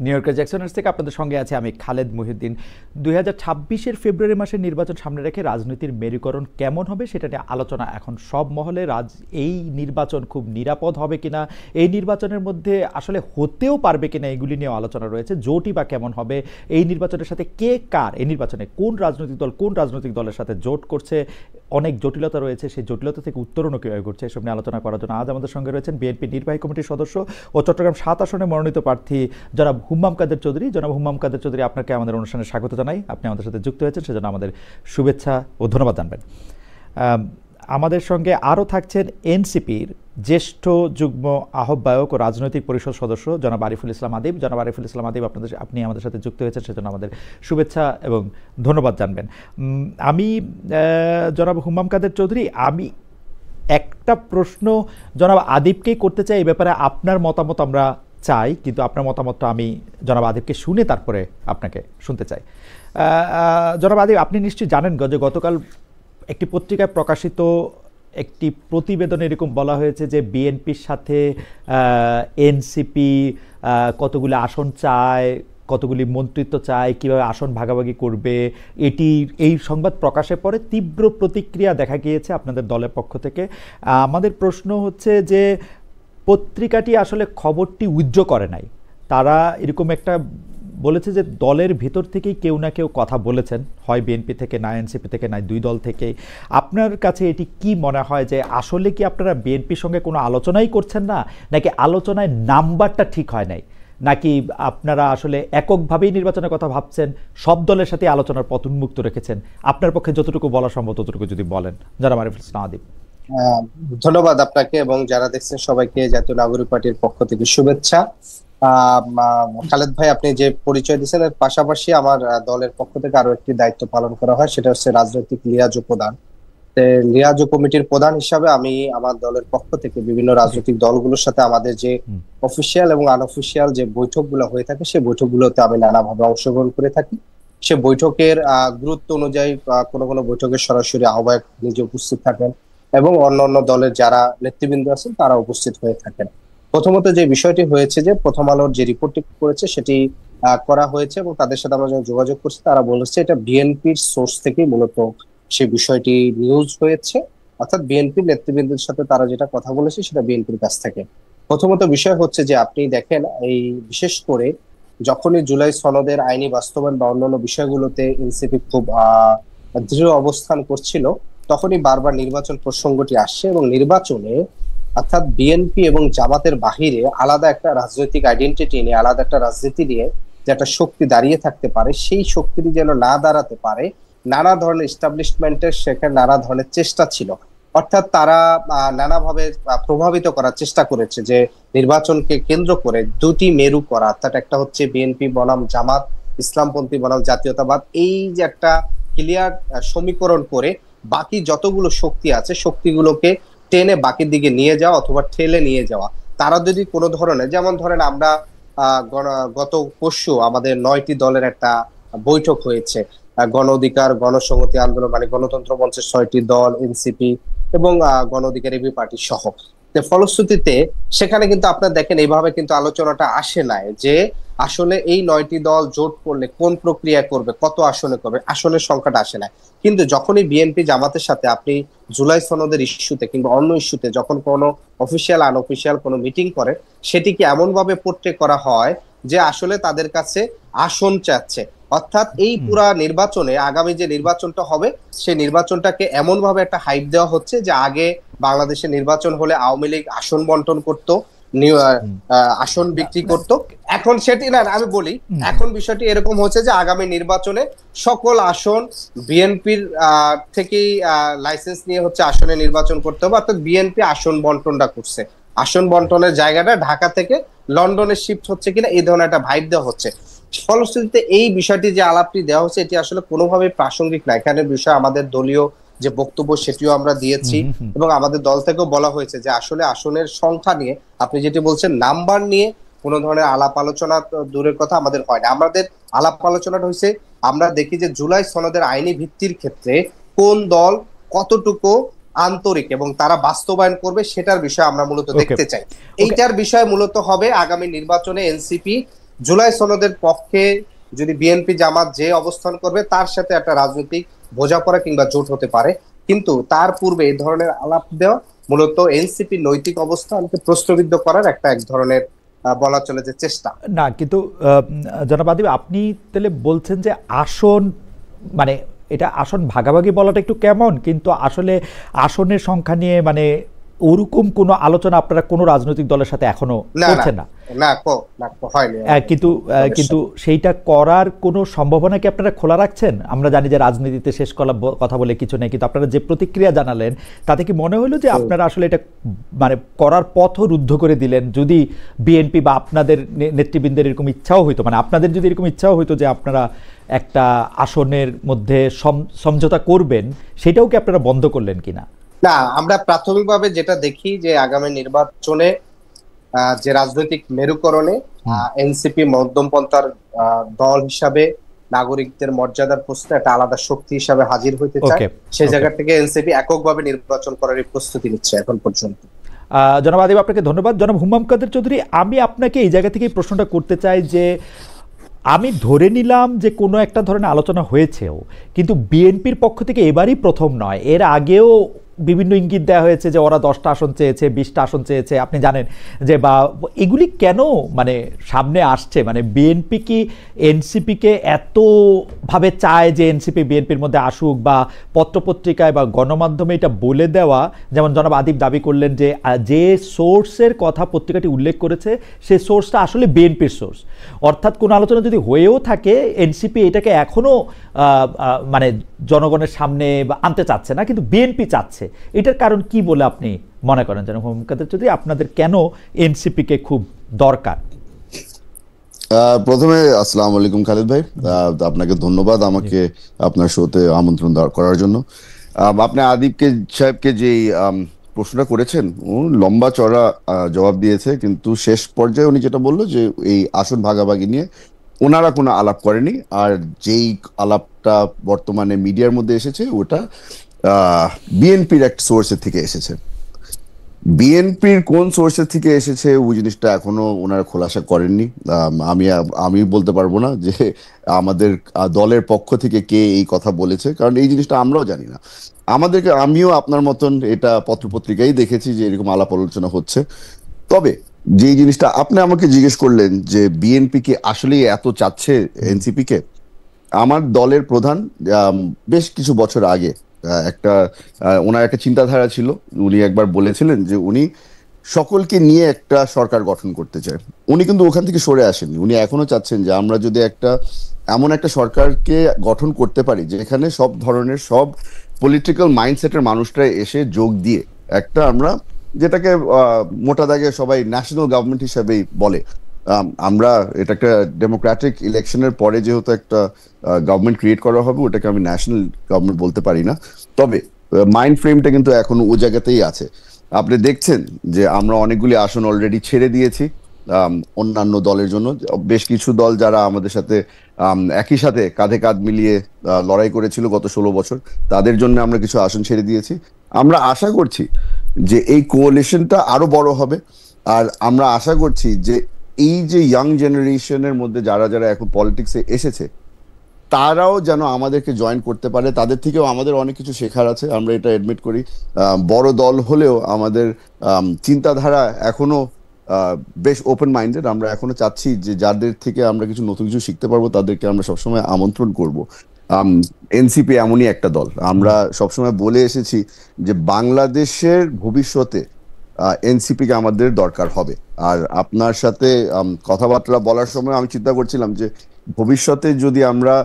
New ইয়র্কের জ্যাকসনস থেকে আপনাদের সঙ্গে আছে আমি খালেদ মহিউদ্দিন। 2026-এর ফেব্রুয়ারি মাসের নির্বাচন সামনে রেখে রাজনীতির মেরুকরণ কেমন হবে সেটা নিয়ে আলোচনা এখন সব মহলে। এই নির্বাচন খুব নিরাপদ হবে কিনা, এই নির্বাচনের মধ্যে আসলে হতেও পারবে কিনা, এগুলি নিয়েও আলোচনা রয়েছে। জোটই বা কেমন হবে, এই নির্বাচনের সাথে কে কার, এই নির্বাচনে কোন রাজনৈতিক দলের সাথে জোট করছে, অনেক জটিলতা রয়েছে। সেই জটিলতা থেকে উত্তরণও কীভাবে ঘটছে, এসব নিয়ে আলোচনা করার জন্য আজ আমাদের সঙ্গে রয়েছেন বিএনপি নির্বাহী কমিটির সদস্য ও চট্টগ্রাম 7 আসনে মনোনীত প্রার্থী জনাব হুম্মাম কাদের চৌধুরী। জনাব হুম্মাম কাদের চৌধুরী, আপনাকে আমাদের অনুষ্ঠানে স্বাগত জানাই। আপনি আমাদের সাথে যুক্ত হয়েছেন, সেজন্য আমাদের শুভেচ্ছা ও ধন্যবাদ জানবেন। আমাদের সঙ্গে আরও থাকছেন এনসিপির জ্যেষ্ঠ যুগ্ম আহ্বায়ক ও রাজনৈতিক পরিষদ সদস্য জনাব আরিফুল ইসলাম আদিব। জনাব আরিফুল ইসলাম আদিব, আপনি আমাদের সাথে যুক্ত হয়েছেন, সেজন্য আমাদের শুভেচ্ছা এবং ধন্যবাদ জানবেন। আমি জনাব হুম্মাম কাদের চৌধুরী, আমি একটা প্রশ্ন জনাব আদিবকেই করতে চাই। এই ব্যাপারে আপনার মতামত আমরা চাই, কিন্তু আপনার মতামতটা আমি জনাব আদিবকে শুনে তারপরে আপনাকে শুনতে চাই। জনাব আদিব, আপনি নিশ্চয়ই জানেন যে গতকাল একটি পত্রিকায় প্রকাশিত একটি প্রতিবেদনে এরকম বলা হয়েছে যে বিএনপির সাথে এনসিপি কতগুলি আসন চায়, কতগুলি মন্ত্রিত্ব চায়, কীভাবে আসন ভাগাভাগি করবে। এই সংবাদ প্রকাশের পরে তীব্র প্রতিক্রিয়া দেখা গিয়েছে আপনাদের দলের পক্ষ থেকে। আমাদের প্রশ্ন হচ্ছে যে পত্রিকাটি আসলে খবরটি উইথড্র করে নাই। তারা এরকম একটা বলেছে যে দলের ভিতর থেকেই কেউ না কেউ কথা বলেছেন, হয় বিএনপি থেকে, না এনসিপি থেকে, না দুই দল থেকেই। আপনার কাছে এটি কি মনে হয় যে আসলে কি আপনারা বিএনপির সঙ্গে কোনো আলোচনাই করছেন না, নাকি আলোচনায় নাম্বারটা ঠিক হয় নাই, নাকি আপনারা আসলে এককভাবেই নির্বাচনের কথা ভাবছেন, সব দলের সাথে আলোচনার পথ উন্মুক্ত রেখেছেন? আপনার পক্ষে যতটুকু বলা সম্ভব ততটুকু যদি বলেন, যারা আরিফুল ইসলাম আদিব। ধন্যবাদ আপনাকে এবং যারা দেখছেন সবাইকে জাতীয় নাগরিক পার্টির পক্ষ থেকে শুভেচ্ছা। খালেদ ভাই, আপনি যে পরিচয় দিচ্ছেন এর পাশাপাশি আমার দলের পক্ষ থেকে আরো একটি দায়িত্ব পালন করা হয়, সেটা হচ্ছে রাজনৈতিক লিয়াজো প্রদান। লিয়াজো কমিটির প্রধান হিসাবে আমি আমার দলের পক্ষ থেকে বিভিন্ন রাজনৈতিক দলগুলোর সাথে আমাদের যে অফিসিয়াল এবং আনঅফিসিয়াল যে বৈঠকগুলো হয়ে থাকে সেই বৈঠকগুলোতে আমি নানাভাবে অংশগ্রহণ করে থাকি। সে বৈঠকের গুরুত্ব অনুযায়ী কোনো কোনো বৈঠকে সরাসরি আহ্বায়ক নিজে উপস্থিত থাকেন এবং অন্যান্য দলের যারা নেতৃবৃন্দ আছেন তারা উপস্থিত হয়ে থাকেন। প্রথমত যে বিষয়টি হয়েছে যে প্রথম আলোর যে রিপোর্টটি করেছে সেটি করা হয়েছে এবং তাদের সাথে আমরা যখন যোগাযোগ করছি তারা বলেছে এটা বিএনপির সোর্স থেকেই মূলত সেই বিষয়টি নিউজ হয়েছে, অর্থাৎ বিএনপির নেতৃবৃন্দের সাথে তারা যেটা কথা বলেছে সেটা বিএনপির কাছ থেকে। প্রথমত বিষয় হচ্ছে যে আপনি দেখেন এই বিশেষ করে যখনই জুলাই সনদের আইনি বাস্তবায়ন বা অন্যান্য বিষয়গুলোতে এনসিপি খুব দৃঢ় অবস্থান করছিল, তখনই বারবার নির্বাচন প্রসঙ্গটি আসছে এবং নির্বাচনে অর্থাৎ বিএনপি এবং জামাতের বাহিরে আলাদা একটা রাজনৈতিক আইডেন্টিটি নিয়ে, আলাদা একটা রাজনীতি নিয়ে যে একটা শক্তি দাঁড়িয়ে থাকতে পারে, সেই শক্তিটি যেন না দাঁড়াতে পারে, নানা ধরনের এস্টাবলিশমেন্টের সেখানে নানা ধরনের চেষ্টা ছিল। অর্থাৎ তারা নানাভাবে প্রভাবিত করার চেষ্টা করেছে যে নির্বাচনকে কেন্দ্র করে দুটি মেরু করা, অর্থাৎ একটা হচ্ছে বিএনপি বনাম জামাত, ইসলামপন্থী বনাম জাতীয়তাবাদ, এই যে একটা ক্লিয়ার সমীকরণ করে বাকি যতগুলো শক্তি আছে শক্তিগুলোকে টেনে বাকির দিকে নিয়ে যাওয়া অথবা ঠেলে নিয়ে যাওয়া। তারা যদি কোনো ধরনের, যেমন ধরেন আমরা গত পরশু আমাদের 9টি দলের একটা বৈঠক হয়েছে, গণ অধিকার, গণসংহতি আন্দোলন মানে গণতন্ত্র মঞ্চের 6টি দল, এনসিপি এবং গণ অধিকার এবি পার্টি সহ। ফলশ্রুতিতে সেখানে কিন্তু আপনার দেখেন এইভাবে কিন্তু আলোচনাটা আসে নাই যে আসলে এই 9টি দল জোট করলে কোন প্রক্রিয়া করবে, কত আসনে করবে, আসনের সংখ্যাটা আসে না। কিন্তু যখনই বিএনপি জামাতের সাথে আপনি জুলাই সনদের ইস্যুতে কিংবা অন্য ইস্যুতে যখন কোনো অফিসিয়াল আনঅফিসিয়াল কোনো মিটিং করে, সেটিকে এমন ভাবে পোর্ট্রে করা হয় যে আসলে তাদের কাছে আসন চাচ্ছে। অর্থাৎ এই পুরা নির্বাচনে আগামী যে নির্বাচনটা হবে সেই নির্বাচনটাকে এমন ভাবে একটা হাইপ দেওয়া হচ্ছে যে আগে বাংলাদেশের নির্বাচন হলে আওয়ামী লীগ আসন বন্টন করত, আসন বিক্রি করত, এখন সেটি না। আমি বলি এখন বিষয়টি এরকম হচ্ছে যে আগামী নির্বাচনে সকল আসন বিএনপির থেকেই লাইসেন্স নিয়ে হচ্ছে আসনে নির্বাচন করতে হবে। অর্থাৎ বিএনপি আসন বন্টনটা করছে, আসন বন্টনের জায়গাটা ঢাকা থেকে লন্ডনে শিফট হচ্ছে কিনা এই ধরনের একটা ভাইব দেওয়া হচ্ছে। ফলশ্রুতিতে এই বিষয়টি যে আলাপটি দেওয়া হচ্ছে এটি আসলে কোনোভাবে প্রাসঙ্গিক না। এখানে বিষয় আমাদের দলীয় যে বক্তব্য সেটিও আমরা দিয়েছি এবং আমাদের দল থেকেও বলা হয়েছে যে আসলে আসনের সংখ্যা নিয়ে, আপনি যেটি বলছেন নাম্বার নিয়ে কোনো ধরনের আলাপ আলোচনা দূরের কথা আমাদের হয় না। আমাদের আলাপ আলোচনাটা হয়েছে আমরা দেখি যে জুলাই সনদের আইনি ভিত্তির ক্ষেত্রে কোন দল কতটুকু আন্তরিক এবং তারা বাস্তবায়ন করবে সেটার বিষয় আমরা মূলত দেখতে চাই। এইটার বিষয় মূলত হবে আগামী নির্বাচনে এনসিপি জুলাই সনদের পক্ষে যদি বিএনপি জামাত যে অবস্থান করবে তার সাথে একটা রাজনৈতিক বোঝাপড়া কিংবা জোট হতে পারে, কিন্তু তার পূর্বে এই ধরনের আলাপ দেওয়া মূলত এনসিপি নৈতিক অবস্থানকে প্রশ্নবিদ্ধ করার এক ধরনের বলা চলে যে চেষ্টা। না কিন্তু জনাব আদিব, আপনি তাহলে বলছেন যে আসন, মানে এটা আসন ভাগাভাগি বলাটা একটু কেমন, কিন্তু আসলে আসনের সংখ্যা নিয়ে মানে ওরকম কোনো আলোচনা আপনারা কোনো রাজনৈতিক দলের সাথে এখনো না না করছেন না? না হয়নি কিন্তু দলের কিন্তু সাথে। সেইটা করার কোনো সম্ভাবনা কি আপনারা খোলা রাখছেন? আমরা জানি যে রাজনীতিতে শেষ কথা বলে কিছু নেই, কিন্তু আপনারা যে প্রতিক্রিয়া জানালেন তাতে কি মনে হলো যে আপনারা আসলে এটা মানে করার পথও রুদ্ধ করে দিলেন? যদি বিএনপি বা আপনাদের নেতৃবৃন্দের এরকম ইচ্ছাও হইতো, মানে আপনাদের যদি এরকম ইচ্ছাও হইতো যে আপনারা একটা আসনের মধ্যে সমঝোতা করবেন, সেটাও কি আপনারা বন্ধ করলেন কিনা? না, আমরা প্রাথমিকভাবে যেটা দেখি যে আগামী নির্বাচনে যে রাজনৈতিক মেরুকরণে এনসিপি মধ্যমপন্থার দল হিসাবে নাগরিকদের মর্যাদার প্রশ্নে একটা আলাদা শক্তি হিসাবে হাজির হইতে চায়। সেই জায়গা থেকে এনসিপি এককভাবে নির্বাচন করার প্রস্তুতি নিচ্ছে এখন পর্যন্ত। জনাব আদিব, আপনাকে ধন্যবাদ। জনাব হুমাম কাদের চৌধুরী, আমি আপনাকে এই জায়গা থেকে প্রশ্নটা করতে চাই যে আমি ধরে নিলাম যে কোনো একটা ধরনের আলোচনা হয়েছেও, কিন্তু বিএনপির পক্ষ থেকে এবারই প্রথম নয়, এর আগেও বিভিন্ন ইঙ্গিত দেওয়া হয়েছে যে ওরা 10টা আসন চেয়েছে, 20টা আসন চেয়েছে, আপনি জানেন যে, বা এগুলি কেন মানে সামনে আসছে? মানে বিএনপি কি এনসিপিকে এতভাবে চায় যে এনসিপি বিএনপির মধ্যে আসুক, বা পত্রপত্রিকায় বা গণমাধ্যমে এটা বলে দেওয়া, যেমন জনাব আদিব দাবি করলেন যে যে সোর্সের কথা পত্রিকাটি উল্লেখ করেছে সেই সোর্সটা আসলে বিএনপির সোর্স, অর্থাৎ কোনো আলোচনা যদি হয়েও থাকে এনসিপি এটাকে এখনো মানে জনগণের সামনে আনতে চাচ্ছে না, কিন্তু বিএনপি চাচ্ছে। এটার কারণ কি বলে আপনি মনে করেন যেন হুমায়ুন কাদের চৌধুরী, আপনাদের কেন এনসিপিকে খুব দরকার? প্রথমে আসসালামু আলাইকুম খালিদ ভাই, আপনাকে ধন্যবাদ আমাকে আপনার শোতে আমন্ত্রণ করার জন্য। আপনি আদিবকে সাহেবকে যে প্রশ্নটা করেছেন, ও লম্বা চড়া জবাব দিয়েছে, কিন্তু শেষ পর্যায়ে উনি যেটা বললো যে এই আসন ভাগাভাগি নিয়ে ওনারা কোনো আলাপ করেনি, আর যেই আলাপটা বর্তমানে মিডিয়ার মধ্যে এসেছে ওটা বিএনপির একটা সোর্সের থেকে এসেছে। বিএনপির কোন সোর্সের থেকে এসেছে ওই জিনিসটা এখনো ওনারা খোলাসা করেননি। আমি বলতে পারবো না যে আমাদের দলের পক্ষ থেকে কে এই কথা বলেছে, কারণ এই জিনিসটা আমরাও জানি না। আমিও আপনার মতন এটা পত্রপত্রিকায় দেখেছি যে এরকম আলাপ আলোচনা হচ্ছে। তবে যে জিনিসটা আপনি আমাকে জিজ্ঞেস করলেন যে বিএনপি কি আসলেই এত চাচ্ছে এনসিপি কে, আমার দলের প্রধান বেশ কিছু বছর আগে ওনার একটা চিন্তাধারা ছিল। উনি একবার বলেছিলেন যে উনি সকলকে নিয়ে একটা সরকার গঠন করতে চায়। উনি কিন্তু ওখান থেকে সরে আসেননি, উনি এখনো চাচ্ছেন যে আমরা যদি এমন একটা সরকারকে গঠন করতে পারি যেখানে সব ধরনের সব পলিটিক্যাল মাইন্ডসেটের মানুষরা এসে যোগ দিয়ে আমরা যেটাকে মোটা দাগে সবাই ন্যাশনাল গভর্নমেন্ট হিসেবেই বলে। আমরা এটা একটা ডেমোক্রেটিক ইলেকশনের পরে যেহেতু একটা গভর্নমেন্ট ক্রিয়েট করা হবে, ওটাকে আমি ন্যাশনাল গভর্নমেন্ট বলতে পারি না। তবে মাইন্ড ফ্রেমটা কিন্তু এখনো ও জায়গাতেই আছে। আপনি দেখছেন যে আমরা অনেকগুলি আসন অলরেডি ছেড়ে দিয়েছি অন্যান্য দলের জন্য। বেশ কিছু দল যারা আমাদের সাথে একই সাথে কাঁধে কাঁধ মিলিয়ে লড়াই করেছিল গত 16 বছর, তাদের জন্য আমরা কিছু আসন ছেড়ে দিয়েছি। আমরা আশা করছি যে এই কোয়ালিশনটা আরো বড় হবে, আর আমরা আশা করছি যে এই যে ইয়াং জেনারেশনের মধ্যে যারা যারা এখন পলিটিক্সে এসেছে তারাও যেন আমাদেরকে জয়েন করতে পারে। তাদের থেকেও আমাদের অনেক কিছু শেখার আছে, আমরা এটা এডমিট করি। বড় দল হলেও আমাদের চিন্তাধারা এখনো বেশ ওপেন মাইন্ডেড। আমরা এখনো চাচ্ছি যে যাদের থেকে আমরা কিছু নতুন কিছু শিখতে পারবো তাদেরকে আমরা সবসময় আমন্ত্রণ করব। এনসিপি এমনই একটা দল, আমরা সবসময় বলে এসেছি যে বাংলাদেশের ভবিষ্যতে এনসিপি কে আমাদের দরকার হবে। আর আপনার সাথে কথাবার্তা বলার সময় আমি চিন্তা করছিলাম যে ভবিষ্যতে যদি আমরা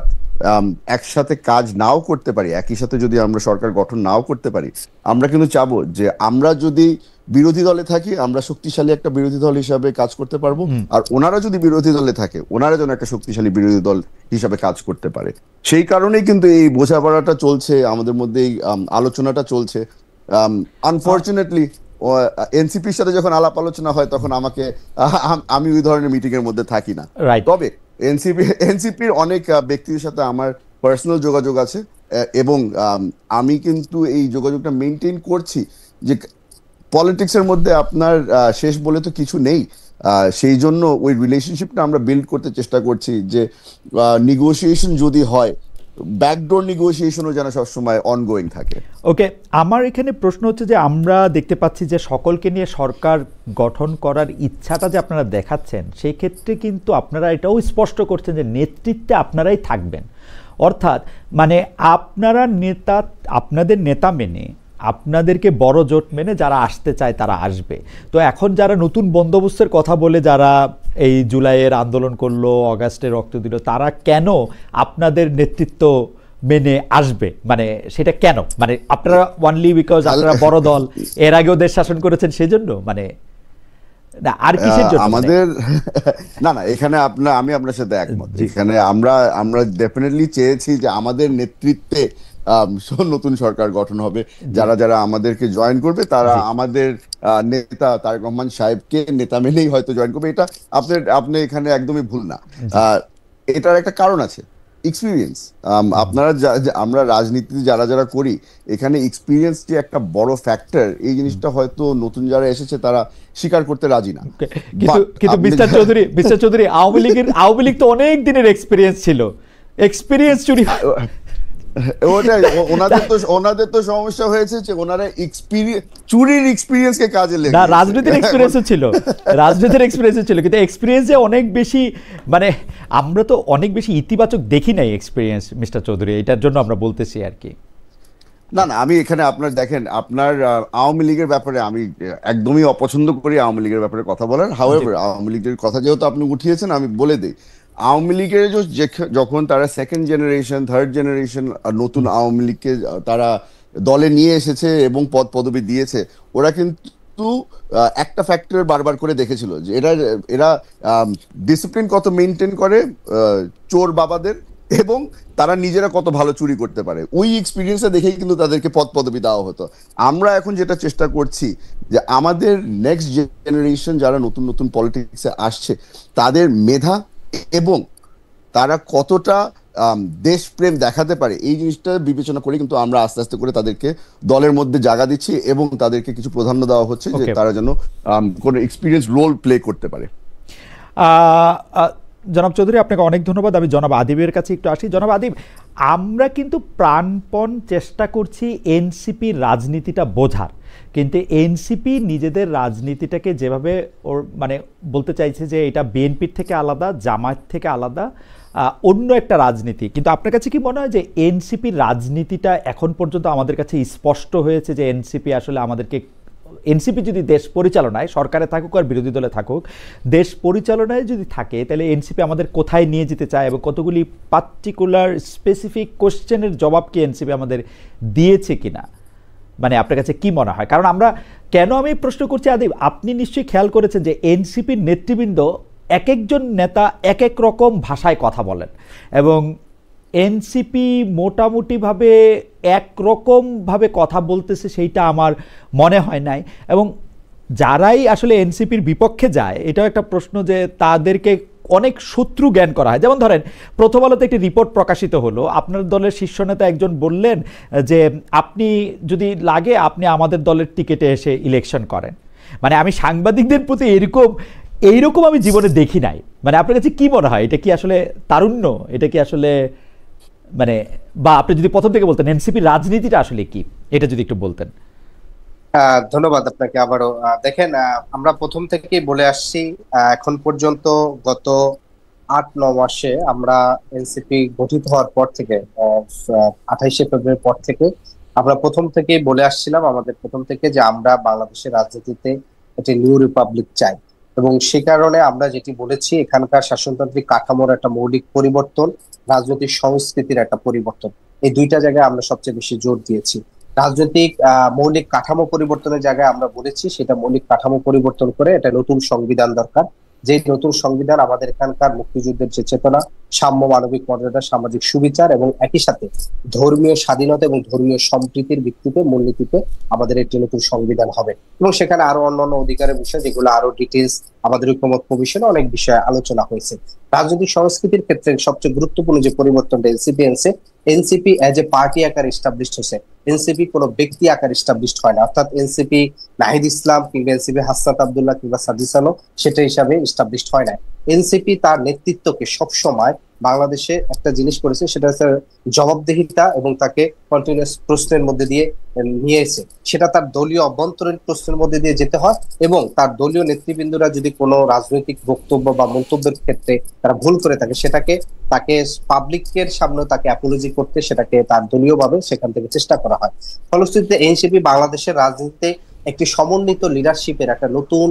একসাথে কাজ নাও করতে পারি, একই সাথে যদি আমরা সরকার গঠন নাও করতে পারি, আমরা কিন্তু চাবো যে আমরা যদি বিরোধী দলে থাকি আমরা শক্তিশালী একটা বিরোধী দল হিসাবে কাজ করতে পারবো, আর ওনারা যদি বিরোধী দলে থাকে ওনারা যেন একটা শক্তিশালী বিরোধী দল হিসাবে কাজ করতে পারে। সেই কারণেই কিন্তু এই বোঝাপড়াটা চলছে আমাদের মধ্যে, এই আলোচনাটা চলছে। আনফরচুনেটলি এনসিপির সাথে যখন আলাপ আলোচনা হয় তখন আমি ওই ধরনের মিটিং এর মধ্যে থাকি না। তবে এনসিপির অনেক ব্যক্তির সাথে আমার পার্সোনাল যোগাযোগ আছে, এবং আমি কিন্তু এই যোগাযোগটা মেনটেন করছি। যে পলিটিক্সের মধ্যে আপনার শেষ বলে তো কিছু নেই, সেই জন্য ওই রিলেশনশিপটা আমরা বিল্ড করতে চেষ্টা করছি যে নেগোসিয়েশন যদি হয়, ব্যাকডোর নেগোসিয়েশনও যেন সবসময় অনগোয়িং থাকে। ওকে, আমার এখানে প্রশ্ন হচ্ছে যে আমরা দেখতে পাচ্ছি যে সকলকে নিয়ে সরকার গঠন করার ইচ্ছাটা যে আপনারা দেখাচ্ছেন, সেই ক্ষেত্রে কিন্তু আপনারা এটাও স্পষ্ট করছেন যে নেতৃত্বে আপনারাই থাকবেন। অর্থাৎ মানে আপনাদের নেতা মেনে, আপনাদেরকে বড় জোট মেনে যারা আসতে চায় তারা আসবে। তো এখন যারা নতুন বন্দোবস্তের কথা বলে যারা এই জুলাইয়ের আন্দোলন করলো, অগাস্টে রক্ত দিল, তারা কেন আপনাদের নেতৃত্ব মেনে আসবে? মানে সেটা কেন? মানে আপনারা ওয়ানলি বিকজ আপনারা বড় দল, এর আগেও দেশ শাসন করেছেন সেজন্য? মানে না, আর কিসের জন্য? আমাদের না না, এখানে আমি আপনার সাথে একমত। এখানে আমরা ডেফিনেটলি চেয়েছি যে আমাদের নেতৃত্বে নতুন সরকার গঠন হবে, যারা যারা আমাদেরকে জয়েন করবে তারা আমাদের নেতা তারেক রহমান সাহেবকে নেতা মেনেই হয়তো জয়েন করবে। এটা আপনি এখানে একদমই ভুল না। এটার একটা কারণ আছে, এক্সপিরিয়েন্স। আমরা রাজনীতিতে যারা যারা করি, এখানে এক্সপিরিয়েন্স যে একটা বড় ফ্যাক্টর, এই জিনিসটা হয়তো নতুন যারা এসেছে তারা স্বীকার করতে রাজি না। কিন্তু মিস্টার চৌধুরী, আওয়ামী লীগ তো অনেক দিনের এক্সপিরিয়েন্স ছিল, এক্সপিরিয়েন্স চুরি। ওনাদের তো সমস্যা হয়েছে যে ওনারা চুরির এক্সপিরিয়েন্সকে কাজে লেগে না, রাজনীতির এক্সপিরিয়েন্সও ছিল, কিন্তু এক্সপিরিয়েন্সে অনেক বেশি, মানে আমরা তো অনেক বেশি ইতিবাচক দেখি নাই এক্সপিরিয়েন্স মিস্টার চৌধুরী, এটার জন্য আমরা বলতেছি আর কি। না না, আমি এখানে আপনার আওয়ামী লীগের ব্যাপারে আমি একদমই অপছন্দ করি আওয়ামী লীগের ব্যাপারে কথা বলার। হাউএভার, আওয়ামী লীগের কথা যেহেতু আপনি উঠিয়েছেন, আমি বলে দিই, আওয়ামী লীগের যখন তারা সেকেন্ড জেনারেশন, থার্ড জেনারেশন নতুন আওয়ামী লীগকে তারা দলে নিয়ে এসেছে এবং পদ পদবি দিয়েছে, ওরা কিন্তু একটা ফ্যাক্টর বারবার করে দেখেছিল যে এরা ডিসিপ্লিন কত মেনটেন করে চোর বাবাদের, এবং তারা নিজেরা কত ভালো চুরি করতে পারে। ওই এক্সপিরিয়েন্সটা দেখেই কিন্তু তাদেরকে পদ পদবি দেওয়া হতো। আমরা এখন যেটা চেষ্টা করছি যে আমাদের নেক্সট জেনারেশন যারা নতুন নতুন পলিটিক্সে আসছে, তাদের মেধা এবং তারা কতটা দেশপ্রেম দেখাতে পারে, এই জিনিসটা বিবেচনা করে কিন্তু আমরা আস্তে আস্তে করে তাদেরকে দলের মধ্যে জায়গা দিচ্ছি এবং তাদেরকে কিছু প্রাধান্য দেওয়া হচ্ছে যে তারা যেন কোনো এক্সপিরিয়েন্স রোল প্লে করতে পারে। জনাব চৌধুরী, আপনাকে অনেক ধন্যবাদ। আমি জনাব আদিবের কাছে একটু আসি। জনাব আদিব, আমরা কিন্তু প্রাণপণ চেষ্টা করছি এনসিপির রাজনীতিটা বোঝার, কিন্তু এনসিপি নিজেদের রাজনীতিটাকে যেভাবে মানে বলতে চাইছে যে এটা বিএনপির থেকে আলাদা, জামায়াত থেকে আলাদা, অন্য একটা রাজনীতি। কিন্তু আপনার কাছে কি মনে হয় যে এনসিপির রাজনীতিটা এখন পর্যন্ত আমাদের কাছে স্পষ্ট হয়েছে যে এনসিপি আসলে আমাদেরকে, এনসিপি যদি দেশ পরিচালনায়, সরকারে থাকুক আর বিরোধী দলে থাকুক, দেশ পরিচালনায় যদি থাকে, তাহলে এনসিপি আমাদের কোথায় নিয়ে যেতে চায় এবং কতগুলি পার্টিকুলার স্পেসিফিক কোশ্চেনের জবাব কি এনসিপি আমাদের দিয়েছে কিনা, মানে আপনার কাছে কি মনে হয়? কারণ কেন আমি প্রশ্ন করছি আদিব, আপনি নিশ্চয়ই খেয়াল করেছেন যে এনসিপির নেতৃবৃন্দ এক একজন নেতা এক এক রকম ভাষায় কথা বলেন, এবং এনসিপি মোটামুটিভাবে একরকমভাবে কথা বলতেছে সেইটা আমার মনে হয় নাই। এবং যারাই আসলে এনসিপির বিপক্ষে যায়, এটাও একটা প্রশ্ন যে তাদেরকে অনেক শত্রু জ্ঞান করা হয়। যেমন ধরেন, প্রথম আলোতে একটি রিপোর্ট প্রকাশিত হলো, আপনার দলের শীর্ষ নেতা একজন বললেন যে আপনি যদি লাগে আপনি আমাদের দলের টিকেটে এসে ইলেকশন করেন। মানে আমি সাংবাদিকদের প্রতি এইরকম আমি জীবনে দেখি নাই। মানে আপনার কাছে কি মনে হয়, এটা কি আসলে তারুণ্য? এটা কি আসলে মানে, বা আপনি যদি প্রথম থেকে বলতেন এনসিপির রাজনীতিটা আসলে কি, এটা যদি একটু বলতেন। ধন্যবাদ আপনাকে আবারও। দেখেন, আমরা প্রথম থেকেই বলে আসছি, এখন পর্যন্ত গত 8-9 মাসে আমরা এনসিপি গঠিত হওয়ার পর থেকে 28শে ফেব্রুয়ারির পর থেকে আমরা প্রথম থেকেই বলে আসছিলাম, আমাদের প্রথম থেকে, যে আমরা বাংলাদেশের রাজনীতিতে একটি নিউ রিপাবলিক চাই। এবং সে কারণে আমরা যেটি বলেছি, এখানকার শাসনতান্ত্রিক কাঠামোর একটা মৌলিক পরিবর্তন, রাজনৈতিক সংস্কৃতির একটা পরিবর্তন, এই দুইটা জায়গায় আমরা সবচেয়ে বেশি জোর দিয়েছি। রাজনৈতিক মৌলিক কাঠামো পরিবর্তনের জায়গায় আমরা বলেছি সেটা মৌলিক কাঠামো পরিবর্তন করে এটা নতুন সংবিধান দরকার, যে নতুন সংবিধান আমাদের এখানকার মুক্তিযুদ্ধের যে চেতনা, সাম্য, মানবিক মর্যাদা, সামাজিক সুবিচার এবং একই সাথে ধর্মীয় স্বাধীনতা এবং ধর্মীয় সম্প্রীতির ভিত্তিতে মূলনীতিতে আমাদের একটি নতুন সংবিধান হবে। এবং সেখানে আরো অন্যান্য অধিকারের বিষয় যেগুলো আরো ডিটেলস আমাদের ঐকমত্য কমিশনে অনেক বিষয়ে আলোচনা হয়েছে। রাজনৈতিক সংস্কৃতির ক্ষেত্রে সবচেয়ে গুরুত্বপূর্ণ যে পরিবর্তনটা এনসিপি এনেছে, এনসিপি এজ এ পার্টি আকার এস্টাবলিশড হয়েছে। এনসিপি কোনো ব্যক্তি আকার এস্টাবলিশড হয় না, অর্থাৎ এনসিপি নাহিদ ইসলাম কিংবা এনসিপি হাসনাত আব্দুল্লাহ কিংবা সাজিস আলম সেটা হিসাবে এস্টাবলিশড হয় না। এনসিপি তার নেতৃত্বকে সবসময় বাংলাদেশে একটা জিনিস করেছে, সেটা হচ্ছে জবাবদিহিতা এবং তাকে কন্টিনিউয়াস প্রশ্নের মধ্যে দিয়ে নিয়েছে। সেটা তার দলীয় অভ্যন্তরীণ প্রশ্নের মধ্যে দিয়ে যেতে হয় এবং তার দলীয় নেতৃবৃন্দরা যদি কোনো রাজনৈতিক বক্তব্য বা মন্তব্যের ক্ষেত্রে তারা ভুল করে থাকে, সেটাকে তাকে পাবলিকের সামনে তাকে অ্যাপোলজি করতে, সেটাকে তার দলীয়ভাবে সেখান থেকে চেষ্টা করা হয়। ফলশ্রুতিতে এনসিপি বাংলাদেশের রাজনীতিতে একটি সমন্বিত লিডারশিপের একটা নতুন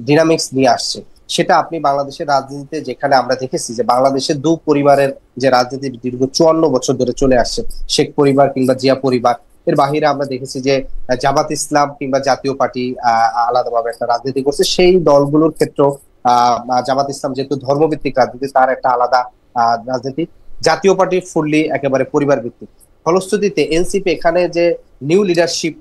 ডিনামিক্স নিয়ে আসছে। সেটা আপনি বাংলাদেশের রাজনীতিতে যেখানে আমরা দেখেছি যে বাংলাদেশের দু পরিবারের যে রাজনীতি দীর্ঘ 54 বছর ধরে চলে আসছে, শেখ পরিবার কিংবা জিয়া পরিবার, এর বাহিরে আমরা দেখেছি যে জামাত ইসলাম কিংবা জাতীয় পার্টি আলাদাভাবে একটা রাজনীতি করছে। সেই দলগুলোর ক্ষেত্রেও জামাত ইসলাম যেহেতু ধর্মভিত্তিক রাজনীতি, তার একটা আলাদা রাজনীতি। জাতীয় পার্টি ফুললি একেবারে পরিবার ভিত্তিক। ফলশ্রুতিতে এনসিপি এখানে যে নিউ লিডারশিপ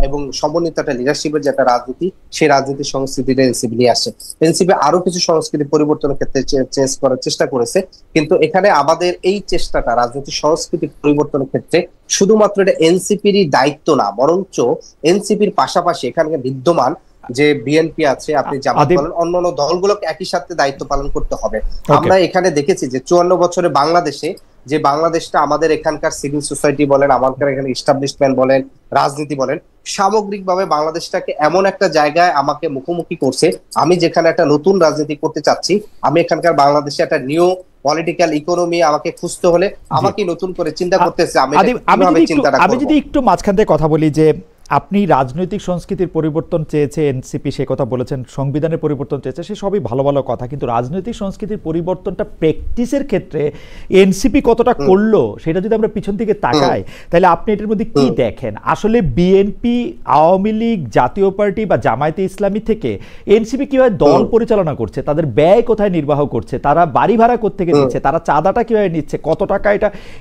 এবং সমন্বিত একটা লিডারশিপের যে একটা রাজনীতি, সেই রাজনীতির সংস্কৃতিটা এনসিপি নিয়ে আসে। এনসিপি আরো কিছু সংস্কৃতি পরিবর্তনের ক্ষেত্রে চেঞ্জ করার চেষ্টা করেছে, কিন্তু এখানে আমাদের এই চেষ্টাটা রাজনৈতিক সংস্কৃতি পরিবর্তনের ক্ষেত্রে শুধুমাত্র এটা এনসিপিরই দায়িত্ব না, বরঞ্চ এনসিপির পাশাপাশি এখানে বিদ্যমান যে বিএনপি আছে, আপনি জামাত বলেন, অন্যান্য দলগুলোকে একই সাথে দায়িত্ব পালন করতে হবে। আমরা এখানে দেখেছি যে 54 বছরে বাংলাদেশে যে বাংলাদেশটা আমাদের এখানকার সিভিল সোসাইটি বলেন, আমাদের এখানে এস্টাবলিশমেন্ট বলেন, রাজনীতি বলেন, সামগ্রিকভাবে বাংলাদেশটাকে এমন একটা জায়গায় আমাকে মুখোমুখি করছে। আমি যেখানে একটা নতুন রাজনীতি করতে চাচ্ছি, আমি এখানকার বাংলাদেশে একটা নিউ পলিটিক্যাল ইকোনমি আমাকে খুঁজতে হলে আমাকে নতুন করে চিন্তা করতেছে। আমি যদি একটু মাঝখান থেকে কথা বলি যে আপনি রাজনৈতিক সংস্কৃতির পরিবর্তন চেয়েছে এনসিপি, সে কথা বলেছেন, সংবিধানের পরিবর্তন চেয়েছে, সে সবই ভালো ভালো কথা, কিন্তু রাজনৈতিক সংস্কৃতির পরিবর্তনটা প্র্যাকটিসের ক্ষেত্রে এনসিপি কতটা করলো সেটা যদি আমরা পিছন থেকে তাকাই, তাহলে আপনি এটার মধ্যে কি দেখেন? আসলে বিএনপি, আওয়ামী লীগ, জাতীয় পার্টি বা জামায়াতে ইসলামী থেকে এনসিপি কিভাবে দল পরিচালনা করছে, তাদের ব্যয় কোথায় নির্বাহ করছে, তারা বাড়ি ভাড়া কোত্থেকে নিচ্ছে, তারা চাঁদাটা কিভাবে নিচ্ছে, কত টাকা,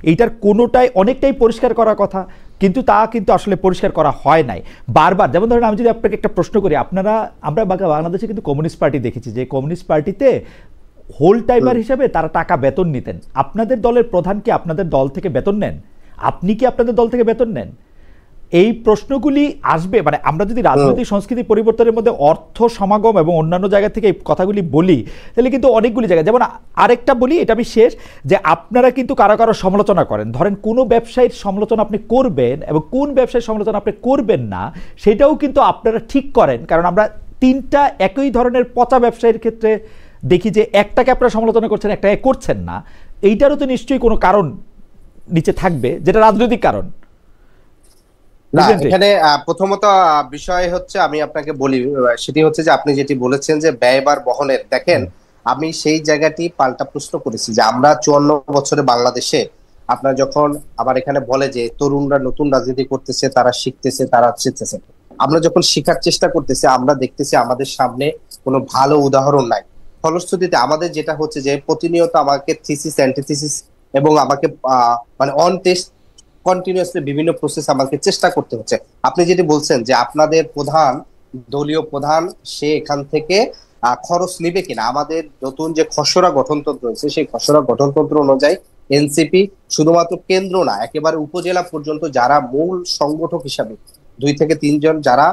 এইটার কোনোটাই অনেকটাই পরিষ্কার করার কথা, কিন্তু তা কিন্তু আসলে পরিষ্কার করা হয় নাই। বারবার, যেমন ধরেন আমি যদি আপনাকে একটা প্রশ্ন করি, আমরা বাংলাদেশে কিন্তু কমিউনিস্ট পার্টি দেখেছি, যে কমিউনিস্ট পার্টিতে হোল টাইমার হিসাবে তারা টাকা বেতন নিতেন। আপনাদের দলের প্রধান কি আপনাদের দল থেকে বেতন নেন? আপনি কি আপনাদের দল থেকে বেতন নেন? এই প্রশ্নগুলি আসবে। মানে আমরা যদি রাজনৈতিক সংস্কৃতি পরিবর্তনের মধ্যে অর্থ সমাগম এবং অন্যান্য জায়গা থেকে এই কথাগুলি বলি, তাহলে কিন্তু অনেকগুলি জায়গায়, যেমন আরেকটা বলি, এটা আমি শেষ, যে আপনারা কিন্তু কারো কারো সমালোচনা করেন। ধরেন কোনো ব্যবসায়ীর সমালোচনা আপনি করবেন এবং কোন ব্যবসায়ীর সমালোচনা আপনি করবেন না, সেটাও কিন্তু আপনারা ঠিক করেন। কারণ আমরা তিনটা একই ধরনের পচা ব্যবসায়ীর ক্ষেত্রে দেখি যে একটাকে আপনারা সমালোচনা করছেন, একটাকে করছেন না। এইটারও তো নিশ্চয়ই কোনো কারণ নিচে থাকবে, যেটা রাজনৈতিক কারণ। না, এখানে প্রথমত বিষয় হচ্ছে, আমি আপনাকে বলি, সেটি হচ্ছে যে আপনি যেটি বলেছেন যে ব্যয়ভার বহনের, দেখেন আমি সেই জায়গাটি পাল্টা প্রশ্ন করেছি যে আমরা 54 বছরে বাংলাদেশে, আপনার যখন আবার এখানে বলে যে তরুণরা নতুন রাজনীতি করতেছে, তারা শিখতেছে, তারা শিখতেছে, আমরা যখন শিখার চেষ্টা করতেছি, আমরা দেখতেছি আমাদের সামনে কোনো ভালো উদাহরণ নাই। ফলশ্রুতিতে আমাদের যেটা হচ্ছে যে প্রতিনিয়ত আমাকে থিসিস, অ্যান্টিথিসিস এবং আমাকে মানে অন টেস্ট কন্টিনিউয়াসলি বিভিন্ন প্রসেস আমাকে চেষ্টা করতে হচ্ছে। আপনি যেটি বলছেন যে আপনাদের প্রধান, দলীয় প্রধান, সে এখান থেকে খরচ নিবে কিনা, আমাদের নতুন যে খসড়া গঠনতন্ত্র রয়েছে, সেই খসড়া গঠনতন্ত্র অনুযায়ী এনসিপি শুধুমাত্র কেন্দ্র না, একেবারে উপজেলা পর্যন্ত যারা মূল সংগঠক হিসাবে 2 থেকে 3 জন যারা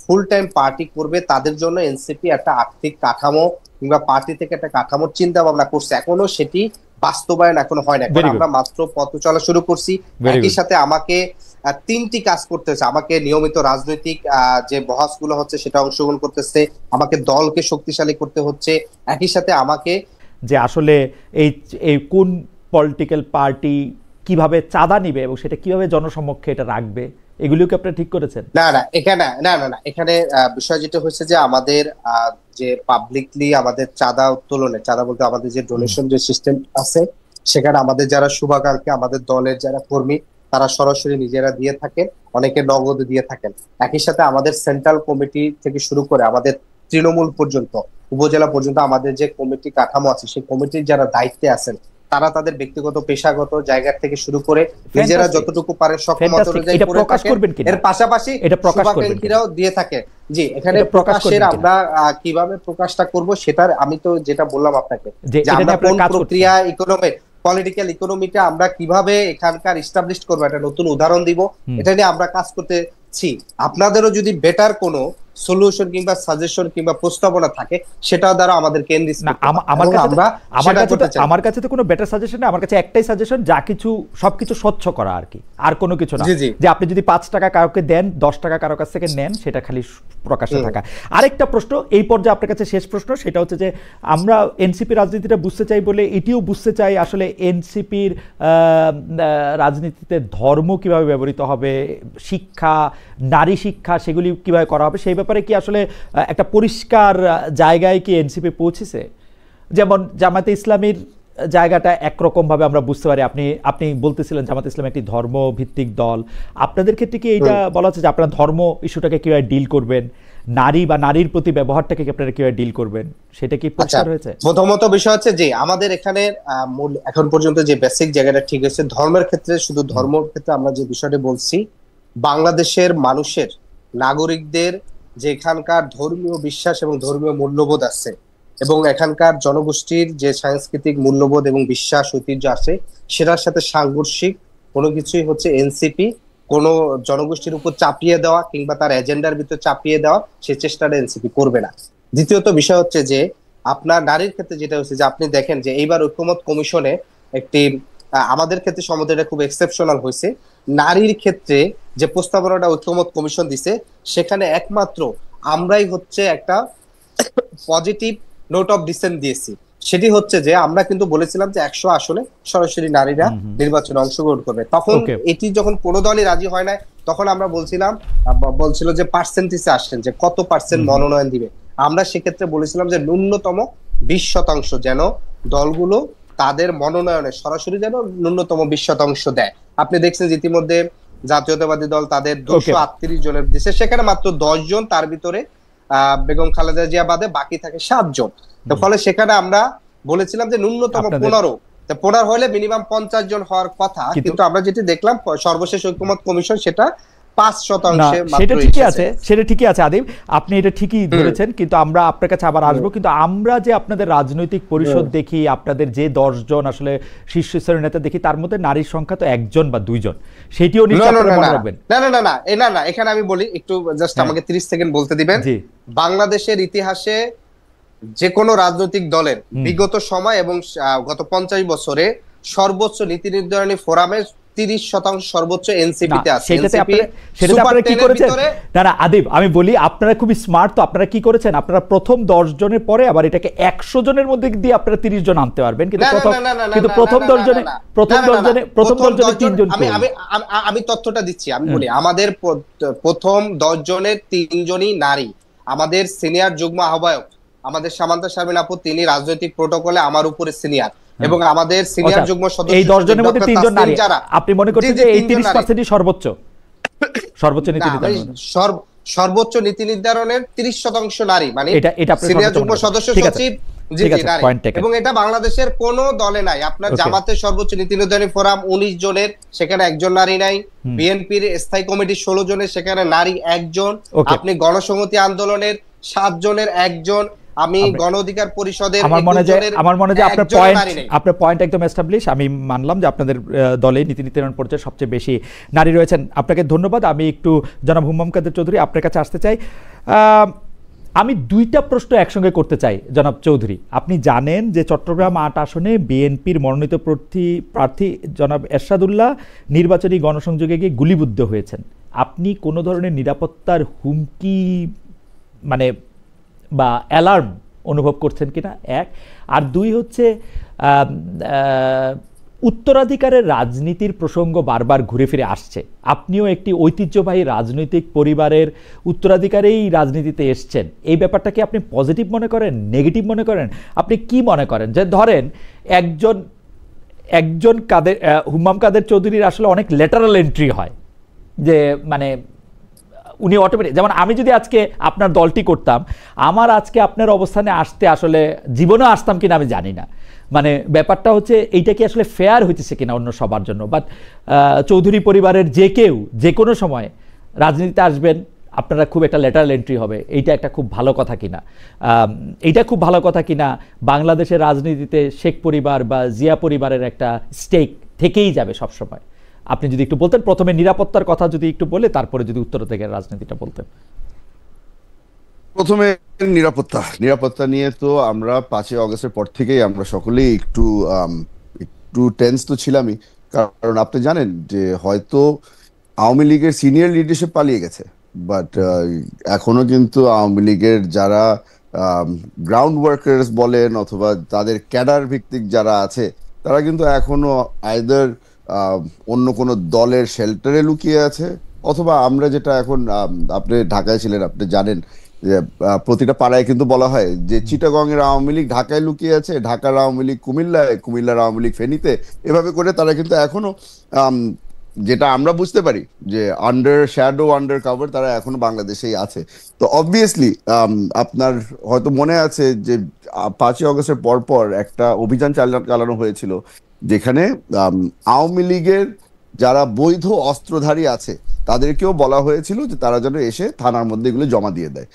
ফুল টাইম পার্টি করবে, তাদের জন্য এনসিপি একটা আর্থিক কাঠামো কিংবা পার্টি থেকে একটা কাঠামোর চিন্তা ভাবনা করছে। এখনো সেটি বাস্তবায়ন এখনো হয় না, কারণ আমরা মাত্র পথ চলা শুরু করছি। একই সাথে আমাকে 3টি কাজ করতে হচ্ছে। আমাকে নিয়মিত রাজনৈতিক যে বহাসগুলো হচ্ছে সেটা অংশগ্রহণ করতেছে, আমাকে দলকে শক্তিশালী করতে হচ্ছে, একই সাথে আমাকে যে আসলে এই কোন পলিটিক্যাল পার্টি কিভাবে চাঁদা নিবে এবং সেটা কিভাবে জনসমক্ষে এটা রাখবে, এগুলিও কি আপনারা ঠিক করেছেন? এখানে বিষয় যেটা হচ্ছে যে আমাদের যে পাবলিকলি আমাদের চাঁদা উত্তোলনে, চাঁদা বলতে আমাদের যে ডোনেশন যে সিস্টেম আছে, সেখানে আমাদের যারা শুভাকাঙ্ক্ষী, আমাদের দলের যারা কর্মী, তারা সরাসরি নিজেরা দিয়ে থাকেন, অনেকে নগদ দিয়ে থাকেন। একই সাথে আমাদের সেন্ট্রাল কমিটি থেকে শুরু করে আমাদের তৃণমূল পর্যন্ত উপজেলা পর্যন্ত আমাদের যে কমিটি কাঠামো আছে, সেই কমিটির যারা দায়িত্বে আছেন তারা তাদের ব্যক্তিগত পেশাগত জায়গা থেকে শুরু করে নিজেরা যতটুকু পারে সক্ষমতা অনুযায়ী করে থাকেন। এর পাশাপাশি শুভাকাঙ্ক্ষীরাও দিয়ে থাকে। জি, এখানে প্রকাশের আমরা কিভাবে প্রকাশটা করব সেটার আমি তো যেটা বললাম আপনাকে, যে আমরা কোন প্রক্রিয়া ইকোনমি পলিটিক্যাল ইকোনমিটা আমরা কিভাবে এখানকার এস্টাবলিশ করবো একটা নতুন উদাহরণ দিব, এটা নিয়ে আমরা কাজ করতেছি। আপনাদেরও যদি বেটার কোনো সলিউশন কিংবা সাজেশন কিংবা প্রস্তাবনা থাকে সেটাও দ্বারা আমাদেরকে এনরিচ করতে আমার কাছে তো কোনো বেটার সাজেশন না, আমার কাছে একটাই সাজেশন, যা কিছু সবকিছু স্বচ্ছ করা আর কি, আর কোনো কিছু না। যে আপনি যদি 5 টাকা কাউকে দেন, 10 টাকা কারো কাছ থেকে নেন, সেটা খালি প্রকাশ্যে থাকা। আরেকটা প্রশ্ন এই পর্যায়ে আপনার কাছে শেষ প্রশ্ন, সেটা হচ্ছে যে আমরা এনসিপি রাজনীতিটা বুঝতে চাই বলে এটিও বুঝতে চাই আসলে এনসিপির রাজনীতিতে ধর্ম কিভাবে ব্যবহৃত হবে, শিক্ষা, নারী শিক্ষা, সেগুলি কিভাবে করা হবে, সেই ব্যাপারে কি আসলে একটা পরিষ্কার জায়গায় কি এনসিপি পৌঁছেছে? যেমন জামায়াতে ইসলামীর জায়গাটা একরকম ভাবে আমরা বুঝতে পারি, আপনি বলতেছিলেন জামায়াতে ইসলাম একটি ধর্ম ভিত্তিক দল, আপনাদের ক্ষেত্রে কি এইটা বলা হচ্ছে যে আপনারা ধর্ম ইস্যুটাকে কিভাবে ডিল করবেন, নারী বা নারীর প্রতি ব্যবহারটাকে আপনারা কিভাবে ডিল করবেন, সেটা কি পরিষ্কার হয়েছে? প্রথমত বিষয় হচ্ছে যে আমাদের এখানে মূল এখন পর্যন্ত যে বেসিক জায়গাটা ঠিক আছে, ধর্মের ক্ষেত্রে শুধু ধর্মের ক্ষেত্রে আমরা যে বিষয়টা বলছি, বাংলাদেশের মানুষের নাগরিকদের যে এখানকার ধর্মীয় বিশ্বাস এবং ধর্মীয় মূল্যবোধ আছে এবং এখানকার জনগোষ্ঠীর যে সাংস্কৃতিক মূল্যবোধ এবং বিশ্বাস ঐতিহ্য আছে, সেটার সাথে সাংঘর্ষিক কোনো কিছুই হচ্ছে এনসিপি কোনো জনগোষ্ঠীর উপর চাপিয়ে দেওয়া কিংবা তার এজেন্ডার ভিতর চাপিয়ে দেওয়া সে চেষ্টাটা এনসিপি করবে না। দ্বিতীয়ত বিষয় হচ্ছে যে আপনার নারীর ক্ষেত্রে যেটা হচ্ছে যে আপনি দেখেন যে এইবার ঐক্যমত কমিশনে একটি আমাদের ক্ষেত্রে সম্বন্ধে খুব এক্সেপশনাল হয়েছে। নারীর ক্ষেত্রে যে প্রস্তাবনাটা ঐক্যমত কমিশন দিছে, সেখানে একমাত্র আমরাই হচ্ছে একটা পজিটিভ নোট অফ ডিসেন্ট দিয়েছি। সেটি হচ্ছে যে আমরা কিন্তু বলেছিলাম যে 100 আসনে সরাসরি নারীরা নির্বাচনে অংশগ্রহণ করবে। তখন এটি যখন কোনো দলই রাজি হয় না, তখন আমরা বলছিল যে পার্সেন্টেজে আসেন যে কত পার্সেন্ট মনোনয়ন দিবে। আমরা সেক্ষেত্রে বলেছিলাম যে ন্যূনতম 20% যেন দলগুলো তাদের মনোনয়নে সরাসরি যেন ন্যূনতম 20% দেয়। আপনি দেখছেন যে ইতিমধ্যে জাতীয়তাবাদী দল তাদের 238 জনের দিচ্ছে, সেখানে মাত্র 10 জন, তার ভিতরে বেগম খালেদা জিয়া বাদে বাকি থাকে 7 জন। ফলে সেখানে আমরা বলেছিলাম যে ন্যূনতম 15 হলে মিনিমাম 50 জন হওয়ার কথা, কিন্তু আমরা যেটি দেখলাম সর্বশেষ ঐক্যমত কমিশন সেটা 5%। সেটা ঠিকই আছে আদিব, আপনি এটা ঠিকই ধরেছেন, কিন্তু আমরা আপনার কাছে আবার আসবো। কিন্তু আমরা যে আপনাদের রাজনৈতিক পরিষদ দেখি, আপনাদের যে 10 জন আসলে শীর্ষস্তরের নেতা দেখি, তার মধ্যে নারীর সংখ্যা তো 1 জন বা 2 জন, সেটিও নিশ্চয়ই মনে রাখবেন। না, এখানে আমি বলি একটু, জাস্ট আমাকে 30 সেকেন্ড বলতে দিবেন। বাংলাদেশের ইতিহাসে যে কোনো রাজনৈতিক দলের বিগত সময় এবং গত 50 বছরে সর্বোচ্চ নীতি নির্ধারণী ফোরামে 30% সর্বোচ্চ এনসিপিতে আছে। সেটাতে আপনারা কি করেছেন? না আদিব, আমি বলি আপনারা খুবই স্মার্ট। তো আপনারা কি করেছেন? আপনারা প্রথম 10 জনের পরে আবার এটাকে 100 জনের মধ্যে দিয়ে আপনারা 30 জন আনতে পারবেন, কিন্তু প্রথম 10 জনে 3 জন। আমি তথ্যটা দিচ্ছি, আমি বলি আমাদের প্রথম 10 জনের 3 জনই নারী। আমাদের সিনিয়র যুগ্ম আহ্বায়ক আমাদের সামান্তা শারমিন আপু, তিনি রাজনৈতিক প্রোটোকলে আমার উপরে সিনিয়র, এবং আমাদের সিনিয়র যুগ্ম সদস্য এই 10 জনের মধ্যে 3 জন নারী। আপনি মনে করছেন যে এই 30%ই সর্বোচ্চ নীতি নির্ধারণ, সর্বোচ্চ নীতি নির্ধারণের 30% নারী, মানে সিনিয়র যুগ্ম সদস্য সচিব, এবং এটা বাংলাদেশের কোন দলে নাই। আপনার জামাতের সর্বোচ্চ নীতি নির্ধারণী ফোরাম 19 জনের, সেখানে 1 জন নারী নাই। বিএনপির স্থায়ী কমিটি 16 জনের, সেখানে নারী 1 জন। আপনি গণসংহতি আন্দোলনের 7 জনের 1 জন। আমি গণ অধিকার পরিষদের আমার মনে হয় আপনার পয়েন্ট একদম এস্টাবলিশ। আমি মানলাম যে আপনাদের দলে নীতি নির্ধারণ পর্যায়ে সবচেয়ে বেশি নারী রয়েছেন। আপনাকে ধন্যবাদ। আমি একটু জনাব হুম্মাম কাদের চৌধুরী আপনার কাছে আসতে চাই। আমি 2টা প্রশ্ন একসঙ্গে করতে চাই জনাব চৌধুরী। আপনি জানেন যে চট্টগ্রাম 8 আসনে বিএনপির মনোনীত প্রার্থী জনাব এরশাদুল্লাহ নির্বাচনী গণসংযোগে গিয়ে গুলিবিদ্ধ হয়েছেন। আপনি কোনো ধরনের নিরাপত্তার হুমকি মানে বা অ্যালার্ম অনুভব করছেন কিনা, 1। আর 2 হচ্ছে উত্তরাধিকারের রাজনীতির প্রসঙ্গ বারবার ঘুরে ফিরে আসছে। আপনিও একটি ঐতিহ্যবাহী রাজনৈতিক পরিবারের উত্তরাধিকারেই রাজনীতিতে এসছেন। এই ব্যাপারটাকে আপনি পজিটিভ মনে করেন, নেগেটিভ মনে করেন? আপনি কি মনে করেন যে ধরেন একজন হুম্মাম কাদের চৌধুরীর আসলে অনেক লেটারাল এন্ট্রি হয়, যে মানে উনি অটোমেটিক, যেমন আমি যদি আজকে আপনার দলটি করতাম, আমার আজকে আপনার অবস্থানে আসতে আসলে জীবনেও আসতাম কিনা আমি জানি না। মানে ব্যাপারটা হচ্ছে এইটা কি আসলে ফেয়ার হইতেছে কিনা অন্য সবার জন্য। বাট চৌধুরী পরিবারের যে কেউ যে কোনো সময় রাজনীতিতে আসবেন, আপনারা খুব একটা লেটারাল এন্ট্রি হবে, এইটা একটা খুব ভালো কথা কিনা, এইটা খুব ভালো কথা কিনা। বাংলাদেশের রাজনীতিতে শেখ পরিবার বা জিয়া পরিবারের একটা স্টেক থেকেই যাবে সবসময়। আপনি যদি একটু বলতেন প্রথমে নিরাপত্তার কথা যদি একটু বলে, তারপরে যদি উত্তর থেকে রাজনীতিটা বলতেন। প্রথমে নিরাপত্তা নিয়ে তো আমরা 5ই অগস্টের পর থেকেই আমরা সকলেই একটু টেন্স তো ছিলামই। কারণ আপনি জানেন যে হয়তো আওয়ামী লীগের সিনিয়র লিডারশিপ পালিয়ে গেছে, বাট এখনো কিন্তু আওয়ামী লীগের যারা গ্রাউন্ড ওয়ার্কার্স বলেন অথবা তাদের ক্যাডার ভিত্তিক যারা আছে, তারা কিন্তু এখনো আইদার অন্য কোনো দলের শেল্টারে লুকিয়ে আছে, অথবা আমরা যেটা এখন আপনি ঢাকায় ছিলেন, আপনি জানেন যে প্রতিটা পাড়ায় কিন্তু বলা হয় যে চিটাগং এর আওয়ামী লীগ ঢাকায় লুকিয়ে আছে, ঢাকার আওয়ামী লীগ কুমিল্লায়, কুমিল্লার আওয়ামী লীগ ফেনীতে, এভাবে করে তারা কিন্তু এখনো যেটা আমরা বুঝতে পারি যে আন্ডার শ্যাডো আন্ডার কভার তারা এখনো বাংলাদেশেই আছে। তো অবভিয়াসলি আপনার হয়তো মনে আছে যে 5ই অগস্টের পর পর একটা অভিযান চালানো হয়েছিল, যেখানে আওয়ামী লীগের যারা বৈধ অস্ত্রধারী আছে তাদেরকেও বলা হয়েছিল যে তারা যেন এসে থানার মধ্যে এগুলো জমা দিয়ে দেয়।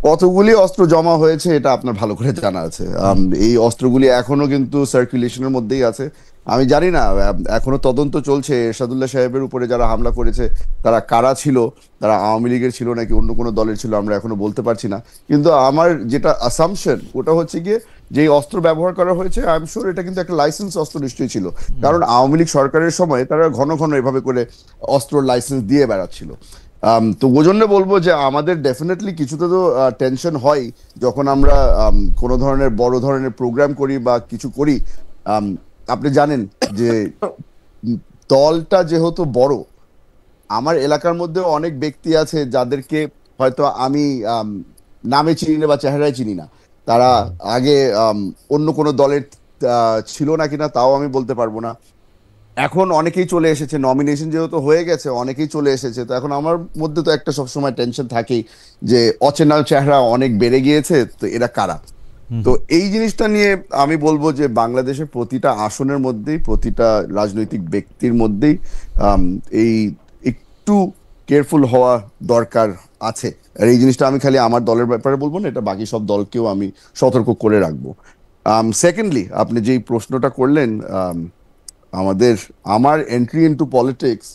কতগুলি অস্ত্র জমা হয়েছে এটা আপনার ভালো করে জানা আছে। এই অস্ত্রগুলি এখনো কিন্তু সার্কুলেশনের মধ্যেই আছে। আমি জানি না, এখনো তদন্ত চলছে এরশাদুল্লাহ সাহেবের উপরে যারা হামলা করেছে তারা কারা ছিল, তারা আওয়ামী লীগের ছিল নাকি অন্য কোনো দলের ছিল, আমরা এখনো বলতে পারছি না। কিন্তু আমার যেটা অ্যাসাম্পশন ওটা হচ্ছে গিয়ে যে অস্ত্র ব্যবহার করা হয়েছে, আই এম শিওর এটা কিন্তু একটা লাইসেন্স অস্ত্র নিশ্চয়ই ছিল, কারণ আওয়ামী লীগ সরকারের সময় তারা ঘন ঘন এভাবে করে অস্ত্র লাইসেন্স দিয়ে বেড়াচ্ছিল। তো ওই জন্য বলবো যে আমাদের ডেফিনেটলি কিছুটা তো টেনশন হয় যখন আমরা কোনো ধরনের বড় ধরনের প্রোগ্রাম করি বা কিছু করি। আপনি জানেন যে দলটা যেহেতু বড়, আমার এলাকার মধ্যে অনেক ব্যক্তি আছে যাদেরকে হয়তো আমি নামে চিনি না বা চেহারায় চিনি না। তারা আগে অন্য কোনো দলের ছিল না কিনা তাও আমি বলতে পারবো না। এখন অনেকেই চলে এসেছে, নমিনেশন যেহেতু হয়ে গেছে অনেকেই চলে এসেছে। তো এখন আমার মধ্যে তো একটা সবসময় টেনশন থাকেই যে অচেনা চেহারা অনেক বেড়ে গিয়েছে, তো এরা কারা। তো এই জিনিসটা নিয়ে আমি বলবো যে বাংলাদেশের প্রতিটা আসনের মধ্যেই, প্রতিটা রাজনৈতিক ব্যক্তির মধ্যেই এই একটু কেয়ারফুল হওয়া দরকার আছে। আর এই জিনিসটা আমি খালি আমার দলের ব্যাপারে বলবো না, এটা বাকি সব দলকেও আমি সতর্ক করে রাখবো। সেকেন্ডলি আপনি যেই প্রশ্নটা করলেন, আমার এন্ট্রি ইনটু পলিটিক্স,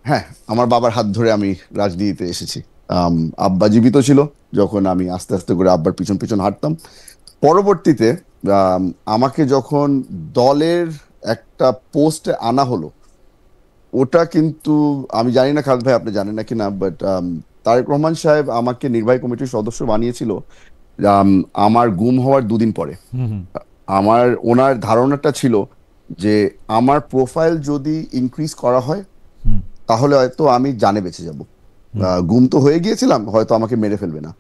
হ্যাঁ, আমার বাবার হাত ধরে আমি রাজনীতিতে এসেছি। আব্বা জীবিত ছিল যখন আমি আস্তে আস্তে করে আব্বার পিছন পিছন হাঁটতাম। পরবর্তীতে আমাকে যখন দলের একটা পোস্টে আনা হলো, ওটা কিন্তু আমি জানি না খালেদ ভাই আপনি জানেন নাকি না, বাট তারেক রহমান সাহেব আমাকে নির্বাহী কমিটির সদস্য বানিয়েছিল আমার গুম হওয়ার 2 দিন পরে। ওনার ধারণাটা ছিল যে আমার প্রোফাইল যদি ইনক্রিজ করা হয় তাহলে হয়তো আমি জানে বেঁচে যাব। গুম তো হয়ে গিয়েছিলাম, হয়তো আমাকে মেরে ফেলবে না।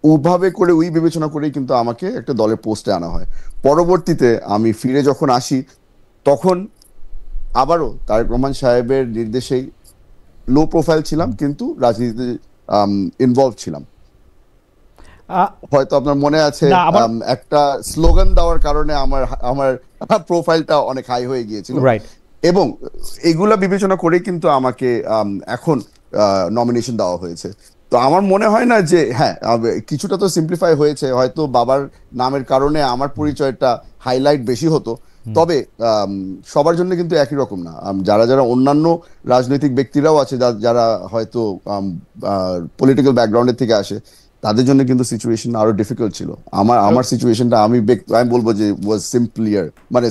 ওভাবে করে ওই বিবেচনা করেই কিন্তু আমাকে একটা দলের পোস্টে আনা হয়। পরবর্তীতে আমি ফিরে যখন আসি তখন আবারও তারেক রহমান সাহেবের নির্দেশেই লো প্রোফাইল ছিলাম, কিন্তু রাজনীতিতে ইনভলভ ছিলাম। হয়তো আপনার মনে আছে একটা স্লোগান দেওয়ার কারণে আমার প্রোফাইলটা অনেক হাই হয়ে গিয়েছিল, এবং এগুলা বিবেচনা করেই কিন্তু আমাকে এখন নমিনেশন দেওয়া হয়েছে। তো আমার মনে হয় না যে, হ্যাঁ কিছুটা তো সিম্পলিফাই হয়েছে, হয়তো বাবার নামের কারণে আমার পরিচয়টা হাইলাইট বেশি হতো, তবে সবার জন্য কিন্তু একই রকম না। যারা যারা অন্যান্য রাজনৈতিক ব্যক্তিরাও আছে যারা হয়তো পলিটিক্যাল ব্যাকগ্রাউন্ডের থেকে আসে, তাদের জন্য কিন্তু সিচুয়েশন আরো ডিফিকাল্ট ছিল। আমার সিচুয়েশনটা আমি বলবো যে ওয়াজ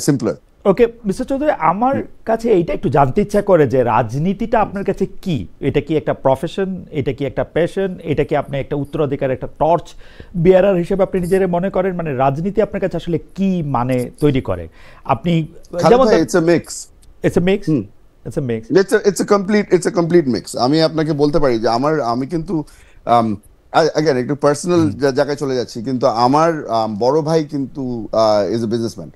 সিম্পলার। ওকে মিস্টার চৌধুরী, আমার কাছে এইটা একটু জানতে ইচ্ছা করে যে রাজনীতিটা আপনার কাছে কি? এটা কি একটা প্রফেশন, এটা কি একটা প্যাশন, এটা কি আপনি একটা উত্তরাধিকার, একটা টর্চ বিয়ারার হিসেবে আপনি নিজের মনে করেন? মানে রাজনীতি আপনার কাছে আসলে কি মানে তৈরি করে? আপনি যেমন ইটস এ কমপ্লিট মিক্স। আমি আপনাকে বলতে পারি যে আমি কিন্তু again একটু পার্সোনাল জায়গায় চলে যাচ্ছি, কিন্তু আমার বড় ভাই কিন্তু ইজ এ বিজনেসম্যান।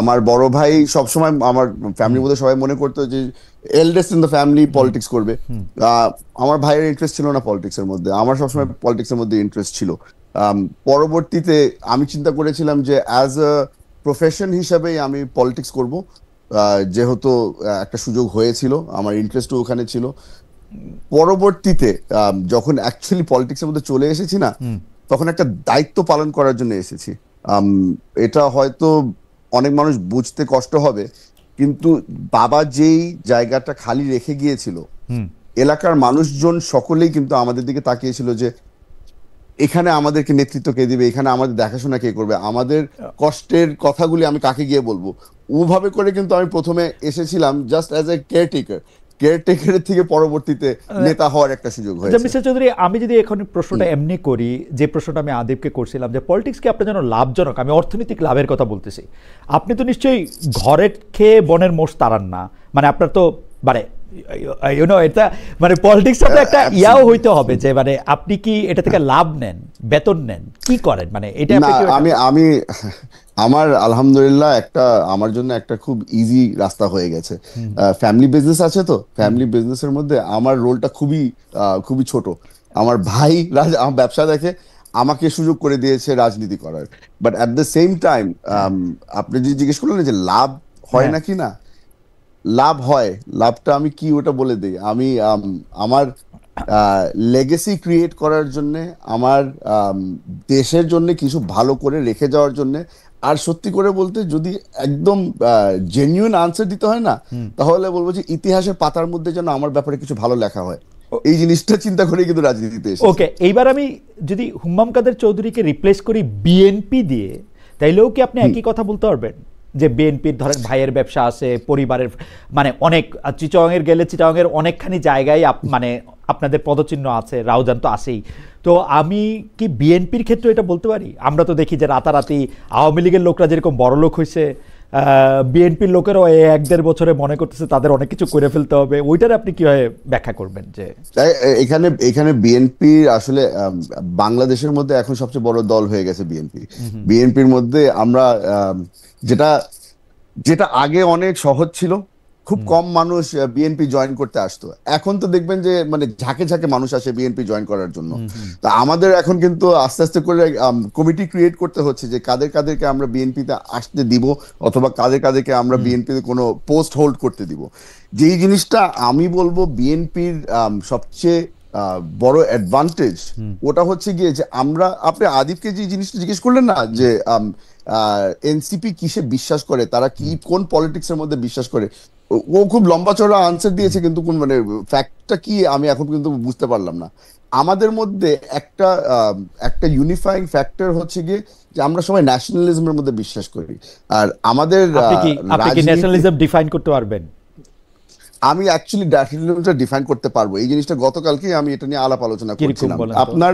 আমার বড় ভাই সবসময়, আমার ফ্যামিলির মধ্যে সবাই মনে করতো যে eldest in the family politics করবে। আমার ভাইয়ের ইন্টারেস্ট ছিল না পলিটিক্স এর মধ্যে, আমার সবসময় পলিটিক্স এর মধ্যে ইন্টারেস্ট ছিল। পরবর্তীতে আমি চিন্তা করেছিলাম যে অ্যাজ আ প্রফেশন হিসাবেই আমি পলিটিক্স করব, যেহেতু একটা সুযোগ হয়েছিল, আমার ইন্টারেস্টও ওখানে ছিল। পরবর্তীতে যখন অ্যাকচুয়ালি পলিটিক্স এর মধ্যে চলে এসেছি না, তখন একটা দায়িত্ব পালন করার জন্য এসেছি। এটা হয়তো অনেক মানুষ বুঝতে কষ্ট হবে, কিন্তু বাবা যেই জায়গাটা খালি রেখে গিয়েছিল, এলাকার মানুষজন সকলেই কিন্তু আমাদের দিকে তাকিয়েছিল যে এখানে আমাদেরকে নেতৃত্ব কে দিবে, এখানে আমাদের দেখাশোনা কে করবে, আমাদের কষ্টের কথাগুলি আমি কাকে গিয়ে বলবো। ওভাবে করে কিন্তু আমি প্রথমে এসেছিলাম জাস্ট অ্যাজ এ কেয়ারটেকারের থেকে পরবর্তীতে নেতা হওয়ার একটা সুযোগ হয়েছে। মিস্টার চৌধুরী, আমি যদি এখন প্রশ্নটা এমনি করি, যে প্রশ্নটা আমি আদিবকে করছিলাম, যে পলিটিক্স কি আপনার জন্য লাভজনক? আমি অর্থনৈতিক লাভের কথা বলতেছি। আপনি তো নিশ্চয়ই ঘরে খেয়ে বনের মোষ তাড়ান না, মানে আপনার তো মানে এটা মানে পলিটিক্স তো একটা ইয়াও হইতে হবে যে মানে আপনি কি এটা থেকে লাভ নেন, বেতন নেন, কি করেন, মানে এটা আমি আমার আলহামদুলিল্লাহ আমার জন্য একটা খুব ইজি রাস্তা হয়ে গেছে। ফ্যামিলি বিজনেস আছে, তো ফ্যামিলি বিজনেসের মধ্যে আমার রোলটা খুবই ছোট। আমার ভাই আমার ব্যবসা দেখে আমাকে সুযোগ করে দিয়েছে রাজনীতি করার। But at the same time আপনি যদি জিজ্ঞেস করলেন যে লাভ হয় নাকি না, লাভ হয়। লাভটা আমি কি ওটা বলে দিই। আমি আমার লেগেসি ক্রিয়েট করার জন্য, আমার দেশের জন্য কিছু ভালো করে রেখে যাওয়ার জন্য। আর সত্যি করে বলতে যদি একদম জেনুইন আনসার দিতে হয় না, তাহলে বলবো যে ইতিহাসের পাতার মধ্যে যেন আমার ব্যাপারে কিছু ভালো লেখা হয়, এই জিনিসটা চিন্তা করে কিন্তু রাজনীতিতে এসেছি। ওকে, এইবার আমি যদি হুম্মাম কাদের চৌধুরীকে রিপ্লেস করি বিএনপি দিয়ে, তাইলেও কি আপনি একই কথা বলতে পারবেন যে বিএনপির ধরেন ভাইয়ের ব্যবসা আছে, পরিবারের মানে অনেক, চিটাগাংয়ের গেলে চিটাগাংয়ের অনেকখানি জায়গায় মানে আপনাদের পদচিহ্ন আছে, রাউজান তো আছেই। তো আমি কি বিএনপির ক্ষেত্রে এটা বলতে পারি? আমরা তো দেখি যে রাতারাতি আওয়ামী লীগের লোকরা যেরকম বড় লোক হয়েছে, বিএনপির লোকেরাও 1-1.5 বছরে মনে করতেছে তাদের অনেক কিছু করে ফেলতে হবে। ওইটার আপনি কিভাবে ব্যাখ্যা করবেন? যে এখানে বিএনপি আসলে বাংলাদেশের মধ্যে এখন সবচেয়ে বড় দল হয়ে গেছে বিএনপি। বিএনপির মধ্যে আমরা যেটা আগে অনেক সহজ ছিল, খুব কম মানুষ বিএনপি জয়েন করতে আসতো, এখন তো দেখবেন যে মানে ঝাঁকে ঝাঁকে মানুষ আসে বিএনপি জয়েন করার জন্য। তা আমাদের এখন কিন্তু আস্তে আস্তে করে কমিটি ক্রিয়েট করতে হচ্ছে যে কাদেরকে আমরা বিএনপিতে আসতে দিব, অথবা কাদেরকে আমরা বিএনপিতে কোনো পোস্ট হোল্ড করতে দিব। যেই জিনিসটা আমি বলবো বিএনপির সবচেয়ে বড় অ্যাডভান্টেজ, ওটা হচ্ছে গিয়ে যে আপনি আদিবকে যে জিনিসটা জিজ্ঞেস করলেন না, যে এনসিপি কিসে বিশ্বাস করে, তারা কোন পলিটিক্সের মধ্যে বিশ্বাস করে, ও খুব লম্বা চড়া আনসার দিয়েছে, কিন্তু কোন মানে ফ্যাক্টটা কি আমি এখন কিন্তু বুঝতে পারলাম না। আমাদের মধ্যে একটা ইউনিফাইং ফ্যাক্টর হচ্ছে গিয়ে যে আমরা সবাই ন্যাশনালিজমের মধ্যে বিশ্বাস করি। আর আমাদের আপনি কি ন্যাশনালিজম ডিফাইন করতে পারবেন? আমি অ্যাকচুয়ালি ন্যাশনালিজমটা ডিফাইন করতে পারবো। এই জিনিসটা গতকালকে আমি এটা নিয়ে আলাপ আলোচনা করছিলাম। আপনার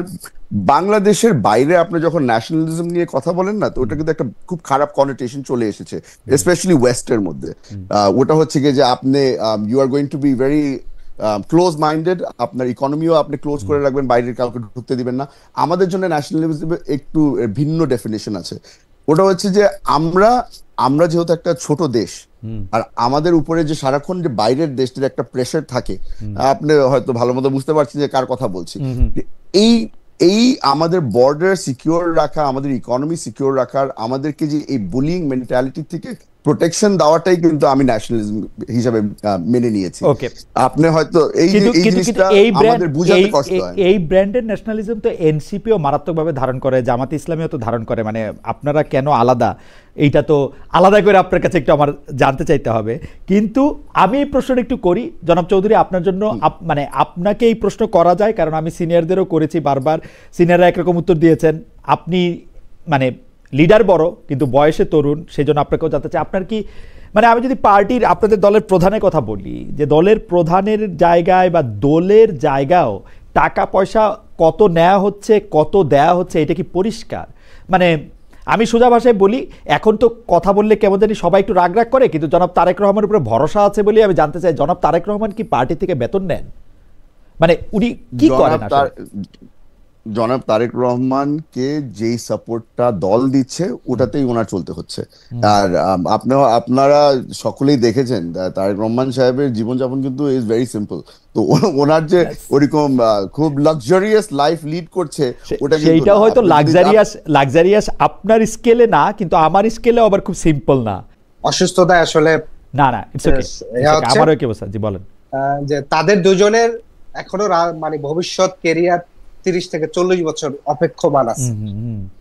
বাংলাদেশের বাইরে আপনি যখন ন্যাশনালিজম নিয়ে কথা বলেন না, তো ওটা কিন্তু একটা খুব খারাপ কনোটেশন চলে এসেছে, স্পেশালি ওয়েস্টের মধ্যে। ওটা হচ্ছে গিয়ে যে আপনি you are going to be very close minded, আপনার ইকোনমিও আপনি ক্লোজ করে রাখবেন, বাইরের কাউকে ঢুকতে দিবেন না। আমাদের জন্য ন্যাশনালিজম একটু ভিন্ন ডেফিনেশন আছে। ওটা হচ্ছে যে আমরা যেহেতু একটা ছোট দেশ, আর আমাদের উপরে যে সারাক্ষণ যে বাইরের দেশটির একটা প্রেশার থাকে, আপনি হয়তো ভালো মতো বুঝতে পারছেন যে কার কথা বলছি। এই আমাদের বর্ডার সিকিউর রাখা, আমাদের ইকোনমি সিকিউর রাখার, আমাদেরকে যে এই বুলিং মেন্টালিটি থেকে প্রোটেকশন দেওয়াটাই কিন্তু আমি ন্যাশনালিজম হিসাবে মেনে নিয়েছি। আপনি হয়তো এই জিনিসটা আমাদের বুঝাতে কষ্ট হয়। এই ব্র্যান্ডের ন্যাশনালিজম তো এনসিপিও মারাত্মকভাবে ধারণ করে, জামাত ইসলামীও তো ধারণ করে। মানে আপনারা কেন আলাদা, এইটা তো আলাদা করে আপনার কাছে একটু আমার জানতে চাইতে হবে। কিন্তু আমি এই প্রশ্নটা একটু করি জনাব চৌধুরী, আপনার জন্য। মানে আপনাকে এই প্রশ্ন করা যায় কারণ আমি সিনিয়রদেরও করেছি বারবার, সিনিয়ররা একরকম উত্তর দিয়েছেন। আপনি মানে লিডার বড় কিন্তু বয়সে তরুণ, সেই জন্য আপনাকেও জানতে চাই, আপনার কি মানে আমি যদি পার্টির আপনাদের দলের প্রধানের কথা বলি, যে দলের প্রধানের জায়গায় বা দলের জায়গাও টাকা পয়সা কত নেওয়া হচ্ছে, কত দেয়া হচ্ছে, এটা কি পরিষ্কার? মানে আমি সোজা ভাষায় বলি, এখন তো কথা বললে কেমন জানি সবাই একটু রাগ রাগ করে, কিন্তু জনাব তারেক রহমানের উপরে ভরসা আছে বলে আমি জানতে চাই, জনাব তারেক রহমান কি পার্টি থেকে বেতন নেন? মানে উনি কি করেন? জনাব তারেক রহমানকে যেই সাপোর্টটা দল দিচ্ছে ওটাতেই ওনার চলতে হচ্ছে। আর আপনারা সকলেই দেখেছেন তারেক রহমান সাহেবের জীবনযাপন কিন্তু ইজ ভেরি সিম্পল। তো ওনার যে ওরকম খুব লাক্সারিয়াস লাইফ লিড করছে ওটা কিন্তু সেইটা হয়তো লাক্সারিয়াস আপনার স্কেলে না, কিন্তু আমার স্কেলে আবার খুব সিম্পল না। অসুস্থতা আসলে না ইটস ওকে, আমারও কি অবস্থা, জি বলেন। যে তাদের দুজনের এখনো মানে ভবিষ্যৎ কেরিয়ার 30 থেকে 40 বছর অপেক্ষমান আছে।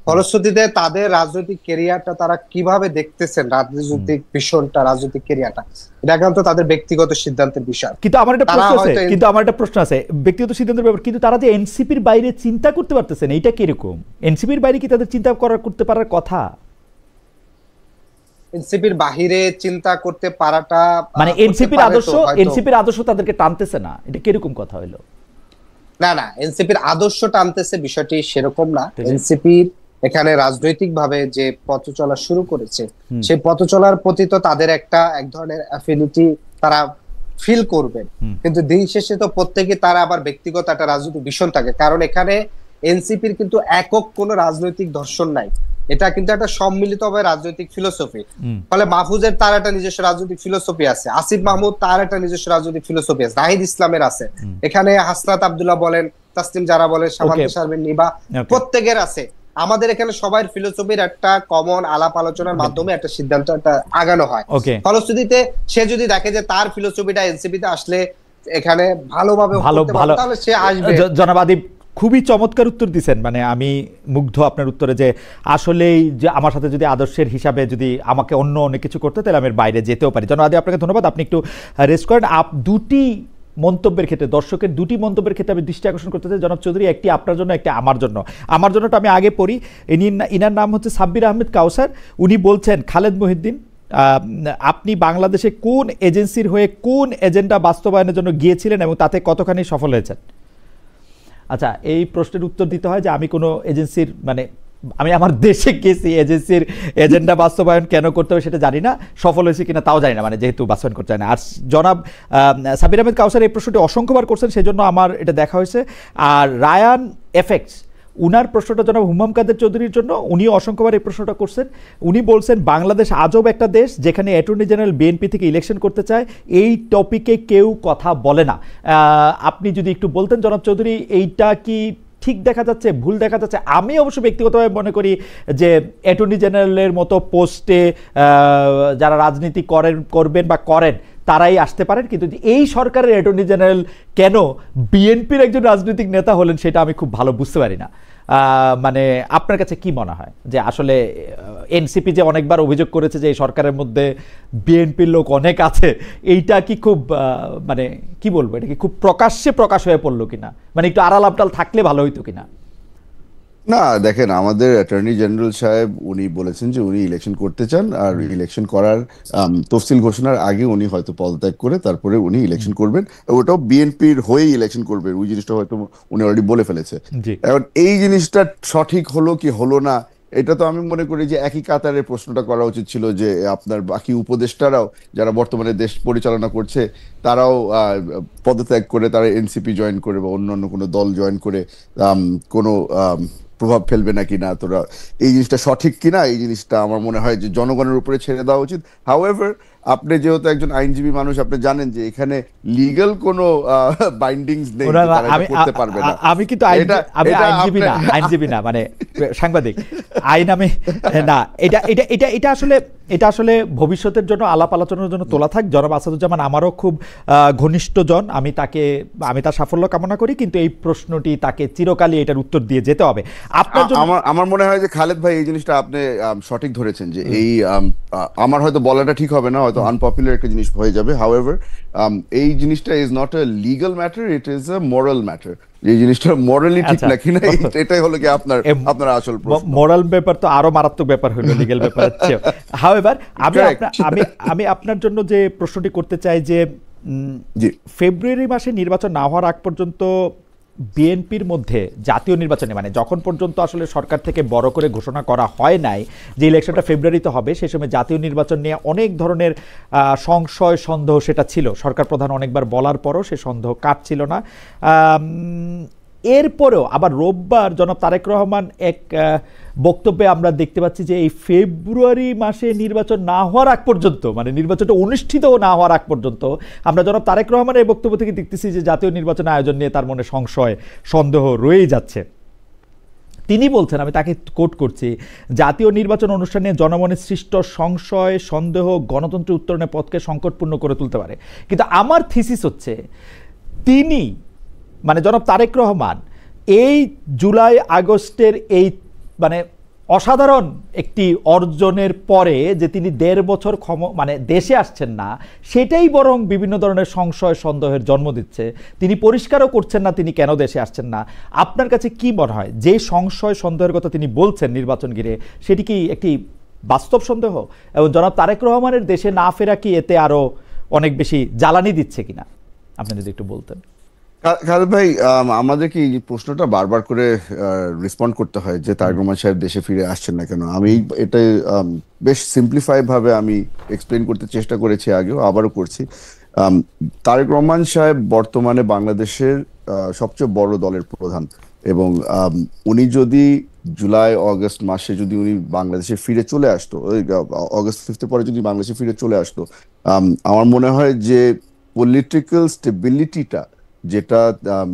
ফলশ্রুতিতে তাদের রাজনৈতিক কেরিয়ারটা তারা কিভাবে দেখতেছেন, রাজনৈতিক ভীষণটা, রাজনৈতিক কেরিয়ারটা, এটা একান্ত তাদের ব্যক্তিগত সিদ্ধান্তের বিষয়। কিন্তু আমার একটা প্রশ্ন আছে ব্যক্তিগত সিদ্ধান্তের ব্যাপার, কিন্তু তারা যে এনসিপির বাইরে চিন্তা করতে পারতেছেন, এইটা কিরকম? এনসিপির বাইরে কি তাদের চিন্তা করতে পারার কথা? এনসিপির বাহিরে চিন্তা করতে পারাটা মানে এনসিপির আদর্শ তাদেরকে টানতেছে না, এটা কিরকম কথা হইলো? না এনসিপির আদর্শ টানতেছে বিষয়টি সেরকম না। এনসিপির এখানে রাজনৈতিক ভাবে যে পথ চলা শুরু করেছে, সেই পথ চলার প্রতি তো তাদের এক ধরনের অ্যাফিনিটি তারা ফিল করবেন, কিন্তু দিন শেষে তো প্রত্যেকে তারা আবার ব্যক্তিগত একটা রাজনৈতিক ভীষণ থাকে। কারণ এখানে এনসিপির কিন্তু একক কোনো রাজনৈতিক দর্শন নাই, এটা কিন্তু একটা সম্মিলিত ভাবে রাজনৈতিক ফিলোসফি। ফলে মাহফুজের তার একটা নিজস্ব রাজনৈতিক ফিলোসফি আছে, আসিফ মাহমুদ তার একটা নিজস্ব রাজনৈতিক ফিলোসফি আছে, নাহিদ ইসলামের আছে, এখানে হাসনাত আব্দুল্লাহ বলেন, তাসলিম যারা বলেন, শাবানা শারমিন নিবা, প্রত্যেকের আছে। আমাদের এখানে সবাই ফিলোসফির একটা কমন আলাপ আলোচনার মাধ্যমে একটা সিদ্ধান্ত একটা আগানো হয়। ফলশ্রুতিতে সে যদি দেখে যে তার ফিলোসফিটা এনসিপিতে আসলে এখানে ভালোভাবে তাহলে সে আসবে। জনাব আদিব খুবই চমৎকার উত্তর দিচ্ছেন, মানে আমি মুগ্ধ আপনার উত্তরে, যে আসলেই যে আমার সাথে যদি আদর্শের হিসাবে যদি আমাকে অনেক কিছু করতে, তাহলে আমি বাইরে যেতেও পারি। জনাব আদিব আপনাকে ধন্যবাদ, আপনি একটু রেস্ট করেন। দুটি মন্তব্যের ক্ষেত্রে, দর্শকের দুটি মন্তব্যের ক্ষেত্রে আমি দৃষ্টি আকর্ষণ করতে চাই জনাব চৌধুরী, একটি আপনার জন্য, একটি আমার জন্য। আমার জন্যটা আমি আগে পড়ি। ইনার নাম হচ্ছে সাব্বির আহমেদ কাউসার। উনি বলছেন, খালেদ মহিউদ্দিন আপনি বাংলাদেশে কোন এজেন্সির হয়ে কোন এজেন্ডা বাস্তবায়নের জন্য গিয়েছিলেন এবং তাতে কতখানি সফল হয়েছেন? আচ্ছা, এই প্রশ্নের উত্তর দিতে হয় যে আমি কোনো এজেন্সির, মানে আমি আমার দেশে গেছি, এজেন্সির এজেন্ডা বাস্তবায়ন কেন করতে হবে সেটা জানি না, সফল হয়েছে কিনা তাও জানি না, মানে যেহেতু বাস্তবায়ন করতে হয় না। আর জনাব সাব্বির আহমেদ কাউসার এই প্রশ্নটি অসংখ্যবার করছেন, সেজন্য আমার এটা দেখা হয়েছে। আর রায়ান এফেক্টস, উনার প্রশ্নটা জনাব হুমাম কাদের চৌধুরীর জন্য, উনিও অসংখ্যবার এই প্রশ্নটা করছেন। উনি বলছেন, বাংলাদেশ আজব একটা দেশ যেখানে অ্যাটর্নি জেনারেল বিএনপি থেকে ইলেকশন করতে চায়, এই টপিকে কেউ কথা বলে না। আপনি যদি একটু বলতেন জনাব চৌধুরী, এইটা কি ঠিক দেখা যাচ্ছে, ভুল দেখা যাচ্ছে? আমি অবশ্য ব্যক্তিগতভাবে মনে করি যে অ্যাটর্নি জেনারেলের মতো পোস্টে যারা রাজনীতি করবেন বা করেন তারাই আসতে পারেন, কিন্তু এই সরকারের অ্যাটর্নি জেনারেল কেন বিএনপির একজন রাজনৈতিক নেতা হলেন সেটা আমি খুব ভালো বুঝতে পারি না। মানে আপনার কাছে কি মনে হয় যে আসলে এনসিপি যে অনেকবার অভিযোগ করেছে যে এই সরকারের মধ্যে বিএনপির লোক অনেক আছে, এইটা কি খুব মানে কি বলবো, এটা কি খুব প্রকাশ হয়ে পড়লো কিনা, মানে একটু আড়াল আবটাল থাকলে ভালো হইতো কিনা? না দেখেন, আমাদের অ্যাটর্নি জেনারেল সাহেব উনি বলেছেন যে উনি ইলেকশন করতে চান, আর ইলেকশন করার তফসিল ঘোষণার আগে উনি হয়তো পদত্যাগ করে তারপরে উনি ইলেকশন করবেন, ওটাও বিএনপির হয়েই ইলেকশন করবেন, ওই জিনিসটা হয়তো উনি অলরেডি বলে ফেলেছে। এখন এই জিনিসটা সঠিক হলো কি হলো না, এটা তো আমি মনে করি যে একই কাতারে প্রশ্নটা করা উচিত ছিল যে আপনার বাকি উপদেষ্টারাও যারা বর্তমানে দেশ পরিচালনা করছে তারাও পদত্যাগ করে তারা এনসিপি জয়েন করে বা অন্যান্য কোনো দল জয়েন করে কোনো প্রভাব ফেলবে নাকি না, তোরা এই জিনিসটা সঠিক কিনা, এই জিনিসটা আমার মনে হয় যে জনগণের উপরে ছেড়ে দেওয়া উচিত। হাউএভার, আপনি যেহেতু একজন আইনজীবী মানুষ, আপনি জানেন যে এখানে লিগ্যাল কোনো বাইন্ডিংস নেই, করতে পারবে না। আমি কিন্তু আইনজীবী না, মানে সাংবাদিক, আইন আমি না। এটা আসলে ভবিষ্যতের জন্য আলাপ আলোচনার জন্য তোলা থাক। জনাব আসাদুজ্জামান আমারও খুব ঘনিষ্ঠ জন, আমি তার সাফল্য কামনা করি, কিন্তু এই প্রশ্নটি তাকে চিরকালই এটার উত্তর দিয়ে যেতে হবে। আমার মনে হয় যে খালেদ ভাই এই জিনিসটা আপনি সঠিক ধরেছেন যে এই আমার হয়তো বলাটা ঠিক হবে না, হয়তো আনপপুলার একটা জিনিস হয়ে যাবে। হাউএভার, এই জিনিসটা is not a legal matter, it is a moral matter. এই জিনিসটা মোরালি ঠিক নাকি না, এটাই হলো কি আপনার আসল প্রশ্ন। মোরাল ব্যাপার তো আরো মারাত্মক ব্যাপার হলো লিগ্যাল ব্যাপার। হাউএভার, আমি আপনার জন্য যে প্রশ্নটি করতে চাই যে ফেব্রুয়ারি মাসে নির্বাচন না হওয়ার আগ পর্যন্ত বিএনপির মধ্যে জাতীয় নির্বাচনে, মানে যখন পর্যন্ত আসলে সরকার থেকে বড় করে ঘোষণা করা হয় নাই যে ইলেকশনটা ফেব্রুয়ারিতে হবে, সেই সময় জাতীয় নির্বাচন নিয়ে অনেক ধরনের সংশয় সন্দেহ সেটা ছিল। সরকার প্রধান অনেকবার বলার পরও সে সন্দেহ কাটছিল না। এরপরেও আবার রোববার জনাব তারেক রহমান এক বক্তব্যে আমরা দেখতে পাচ্ছি যে এই ফেব্রুয়ারি মাসে নির্বাচন না হওয়ার আগ পর্যন্ত, মানে নির্বাচনটা অনুষ্ঠিত না হওয়ার আগ পর্যন্ত আমরা জনাব তারেক রহমানের এই বক্তব্য থেকে দেখতেছি যে জাতীয় নির্বাচন আয়োজন নিয়ে তার মনে সংশয় সন্দেহ রয়েই যাচ্ছে। তিনি বলছেন, আমি তাকে কোট করছি, জাতীয় নির্বাচন অনুষ্ঠানে জনমনে সৃষ্ট সংশয় সন্দেহ গণতন্ত্রের উত্তরণের পথকে সংকটপূর্ণ করে তুলতে পারে। কিন্তু আমার থিসিস হচ্ছে তিনি, মানে জনাব তারেক রহমান এই জুলাই আগস্টের এই মানে অসাধারণ একটি অর্জনের পরে যে তিনি ১.৫ বছর মানে দেশে আসছেন না, সেটাই বরং বিভিন্ন ধরনের সংশয় সন্দেহের জন্ম দিচ্ছে। তিনি পরিষ্কারও করছেন না তিনি কেন দেশে আসছেন না। আপনার কাছে কি মনে হয় যে সংশয় সন্দেহের কথা তিনি বলছেন নির্বাচন ঘিরে, সেটি কি একটি বাস্তব সন্দেহ, এবং জনাব তারেক রহমানের দেশে না ফেরা কি এতে আরো অনেক বেশি জ্বালানি দিচ্ছে কিনা, আপনি যদি একটু বলতেন। খালেদ ভাই, আমাদেরকে এই প্রশ্নটা বারবার করে রেসপন্ড করতে হয় যে তারেক রহমান সাহেব দেশে ফিরে আসছেন না কেন। আমি এটা বেশ সিম্পলিফাই ভাবে আমি এক্সপ্লেন করতে চেষ্টা করেছি, আগেও আবারও করছি। তারেক রহমান সাহেব বর্তমানে বাংলাদেশের সবচেয়ে বড় দলের প্রধান, এবং উনি যদি জুলাই অগস্ট মাসে যদি উনি বাংলাদেশে ফিরে চলে আসতো, অগস্ট 5 পরে যদি বাংলাদেশে ফিরে চলে আসতো, আমার মনে হয় যে পলিটিক্যাল স্টেবিলিটিটা যেটা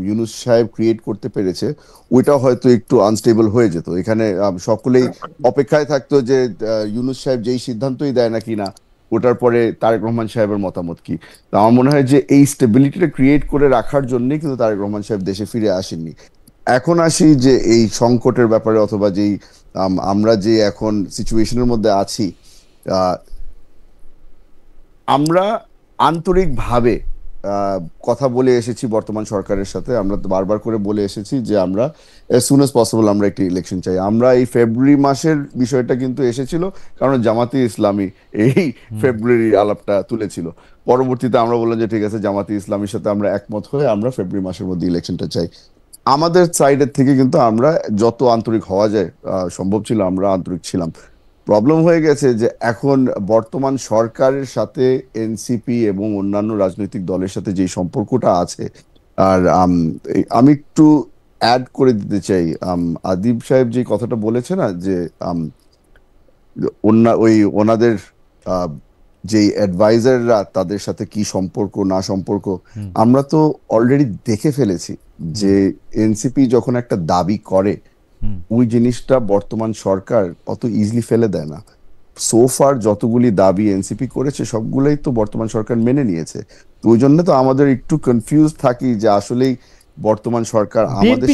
ইউনূস সাহেব ক্রিয়েট করতে পেরেছে, ওইটা হয়তো একটু আনস্টেবল হয়ে যেত। এখানে সকলেই অপেক্ষায় থাকতো যে ইউনূস সাহেব যেই সিদ্ধান্তই দেয় না কিনা ওটার পরে তারেক রহমান সাহেবের মতামত কি। আমার মনে হয় যে এই স্টেবিলিটিটা ক্রিয়েট করে রাখার জন্যই কিন্তু তারেক রহমান সাহেব দেশে ফিরে আসেননি। এখন আসি যে এই সংকটের ব্যাপারে, অথবা যেই আমরা যে এখন সিচুয়েশনের মধ্যে আছি, আমরা আন্তরিকভাবে কথা বলে এসেছি বর্তমান সরকারের সাথে। আমরা বারবার করে বলে এসেছি যে আমরা as soon as possible আমরা একটি ইলেকশন চাই। আমরা এই ফেব্রুয়ারি মাসের বিষয়টা কিন্তু এসেছিল কারণ জামাতে ইসলামী এই ফেব্রুয়ারি আলাপটা তুলেছিল। পরবর্তীতে আমরা বললাম যে ঠিক আছে, জামাতে ইসলামীর সাথে আমরা একমত হয়ে আমরা ফেব্রুয়ারি মাসের মধ্যে ইলেকশনটা চাই। আমাদের সাইডের থেকে কিন্তু আমরা যত আন্তরিক হওয়া যায় সম্ভব ছিল আমরা আন্তরিক ছিলাম। প্রবলেম হয়ে গেছে যে এখন বর্তমান সরকারের সাথে এনসিপি এবং অন্যান্য রাজনৈতিক দলের সাথে যে সম্পর্কটা আছে, আর আমি একটু অ্যাড করে দিতে চাই, আদিব সাহেব যে কথাটা বলেছে না যে ওনাদের যে অ্যাডভাইজাররা তাদের সাথে কি সম্পর্ক না সম্পর্ক, আমরা তো অলরেডি দেখে ফেলেছি যে এনসিপি যখন একটা দাবি করে ওই জিনিসটা বর্তমান সরকার অত ইজিলি ফেলে দেয় না। সোফার যতগুলি দাবি এনসিপি করেছে সবগুলোই তো বর্তমান সরকার মেনে নিয়েছে। তো ওই জন্য তো আমাদের একটু কনফিউজ থাকি যে আসলেই বর্তমান সরকার আমাদের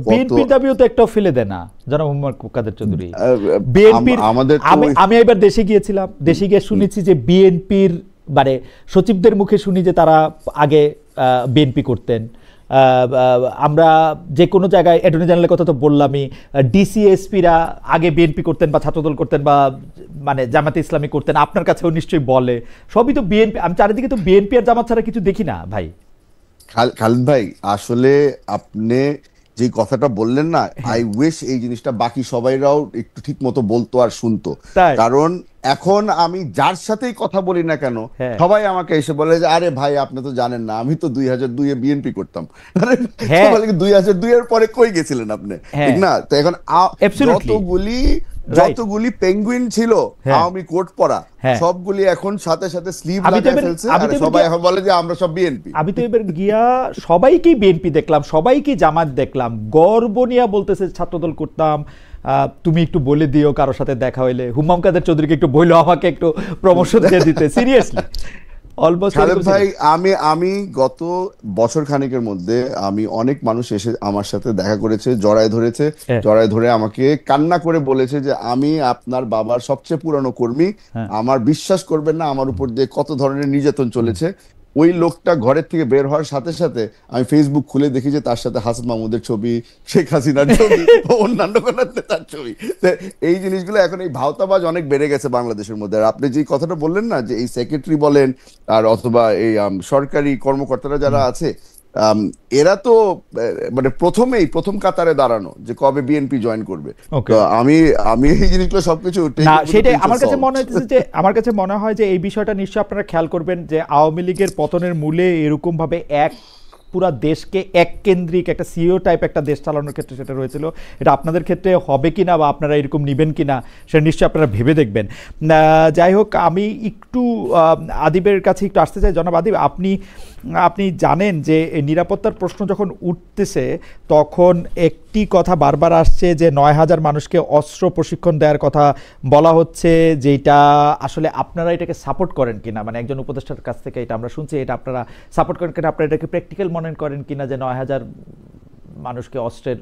বিএনপির দাবিও তো একটাও ফেলে দেয় না জনাব মোহাম্মদ কাদের চৌধুরী। বিএনপির আমি এবার দেশে গিয়েছিলাম, দেশে গিয়ে শুনেছি যে বিএনপির মানে সচিবদের মুখে শুনি যে তারা আগে বিএনপি করতেন। আমরা যে কোনো জায়গায় অ্যাটর্নি জেনারেলের কথা তো বললামই, ডিসিএসপিরা আগে বিএনপি করতেন বা ছাত্রদল করতেন বা মানে জামাতে ইসলামী করতেন, আপনার কাছেও নিশ্চয়ই বলে। সবই তো বিএনপি। আমি চারিদিকে তো বিএনপি আর জামাত ছাড়া কিছু দেখি না ভাই। খালেদ ভাই, আসলে আপনি যে কথাটা বললেন না, আই উইশ এই জিনিসটা বাকি সবাইরাও একটু ঠিক মতো বলতো আর শুনতো। কারণ এখন আমি যার সাথেই কথা বলি না কেন সবাই আমাকে এসে বলে যে আরে ভাই আপনি তো জানেন না, আমি তো 2002-এ বিএনপি করতাম। 2002-এর পরে কই গেছিলেন আপনি, ঠিক না? তো এখন যতগুলি পেঙ্গুইন ছিল আওয়ামী কোট পরা সবগুলি এখন সাথে সাথে স্লিভ লাগায় ফেলছে, আর সবাই এখন বলে যে আমরা সব বিএনপি। আমি তো এবার গিয়া সবাইকেই বিএনপি দেখলাম, সবাইকে জামাত দেখলাম, গর্ব নিয়ে বলতেছে ছাত্রদল করতাম। তুমি একটু বলে দিও কারোর সাথে দেখা হইলে, হুম্মাম কাদের চৌধুরীকে একটু বললো আমাকে একটু প্রমোশন দিয়ে দিতে। সিরিয়াসলি ভাই, আমি গত বছর খানেকের মধ্যে আমি অনেক মানুষ এসে আমার সাথে দেখা করেছে, জড়ায় ধরে আমাকে কান্না করে বলেছে যে আমি আপনার বাবার সবচেয়ে পুরানো কর্মী, আমার বিশ্বাস করবেন না আমার উপর দিয়ে কত ধরনের নির্যাতন চলেছে। ওই লোকটা ঘরের থেকে বের হওয়ার সাথে সাথে আমি ফেসবুক খুলে দেখি যে তার সাথে হাসান মাহমুদের ছবি, শেখ হাসিনার ছবি, অন্যান্য তার ছবি। এই জিনিসগুলো এখন এই ভাওতাবাজ অনেক বেড়ে গেছে বাংলাদেশের মধ্যে। আর আপনি যে কথাটা বললেন না যে এই সেক্রেটারি বলেন আর অথবা এই সরকারি কর্মকর্তারা যারা আছে, এরা তো মানে প্রথম কাতারে দাঁড়ানো যে কবে বিএনপি জয়েন করবে। তো আমি এই জিনিসগুলো সবকিছু না, সেটাই আমার কাছে মনে হচ্ছে যে আমার কাছে মনে হয় যে এই বিষয়টা নিশ্চয়ই আপনারা খেয়াল করবেন যে আওয়ামী লীগের পতনের মূলে এরকম ভাবে এক পুরা দেশকে এক কেন্দ্রিক একটা সিও টাইপ একটা দেশ চালানোর ক্ষেত্রে সেটা রয়েছিল, এটা আপনাদের ক্ষেত্রে হবে কিনা বা আপনারা এরকম নেবেন কিনা সেটা নিশ্চয়ই আপনারা ভেবে দেখবেন। যাই হোক, আমি একটু আদিবের কাছে একটু আসতে চাই। জনাব আদিব, আপনি জানেন যে নিরাপত্তার প্রশ্ন যখন উঠতেছে তখন একটি কথা বারবার আসছে যে ৯,০০০ মানুষকে অস্ত্র প্রশিক্ষণ দেওয়ার কথা বলা হচ্ছে, যেটা আসলে আপনারা এটাকে সাপোর্ট করেন কিনা, মানে একজন উপদেষ্টার কাছ থেকে এটা আমরা শুনছি, এটা আপনারা সাপোর্ট করেন কিনা, আপনারা এটাকে প্র্যাকটিক্যাল মনে করেন কিনা যে ৯,০০০ মানুষকে অস্ত্রের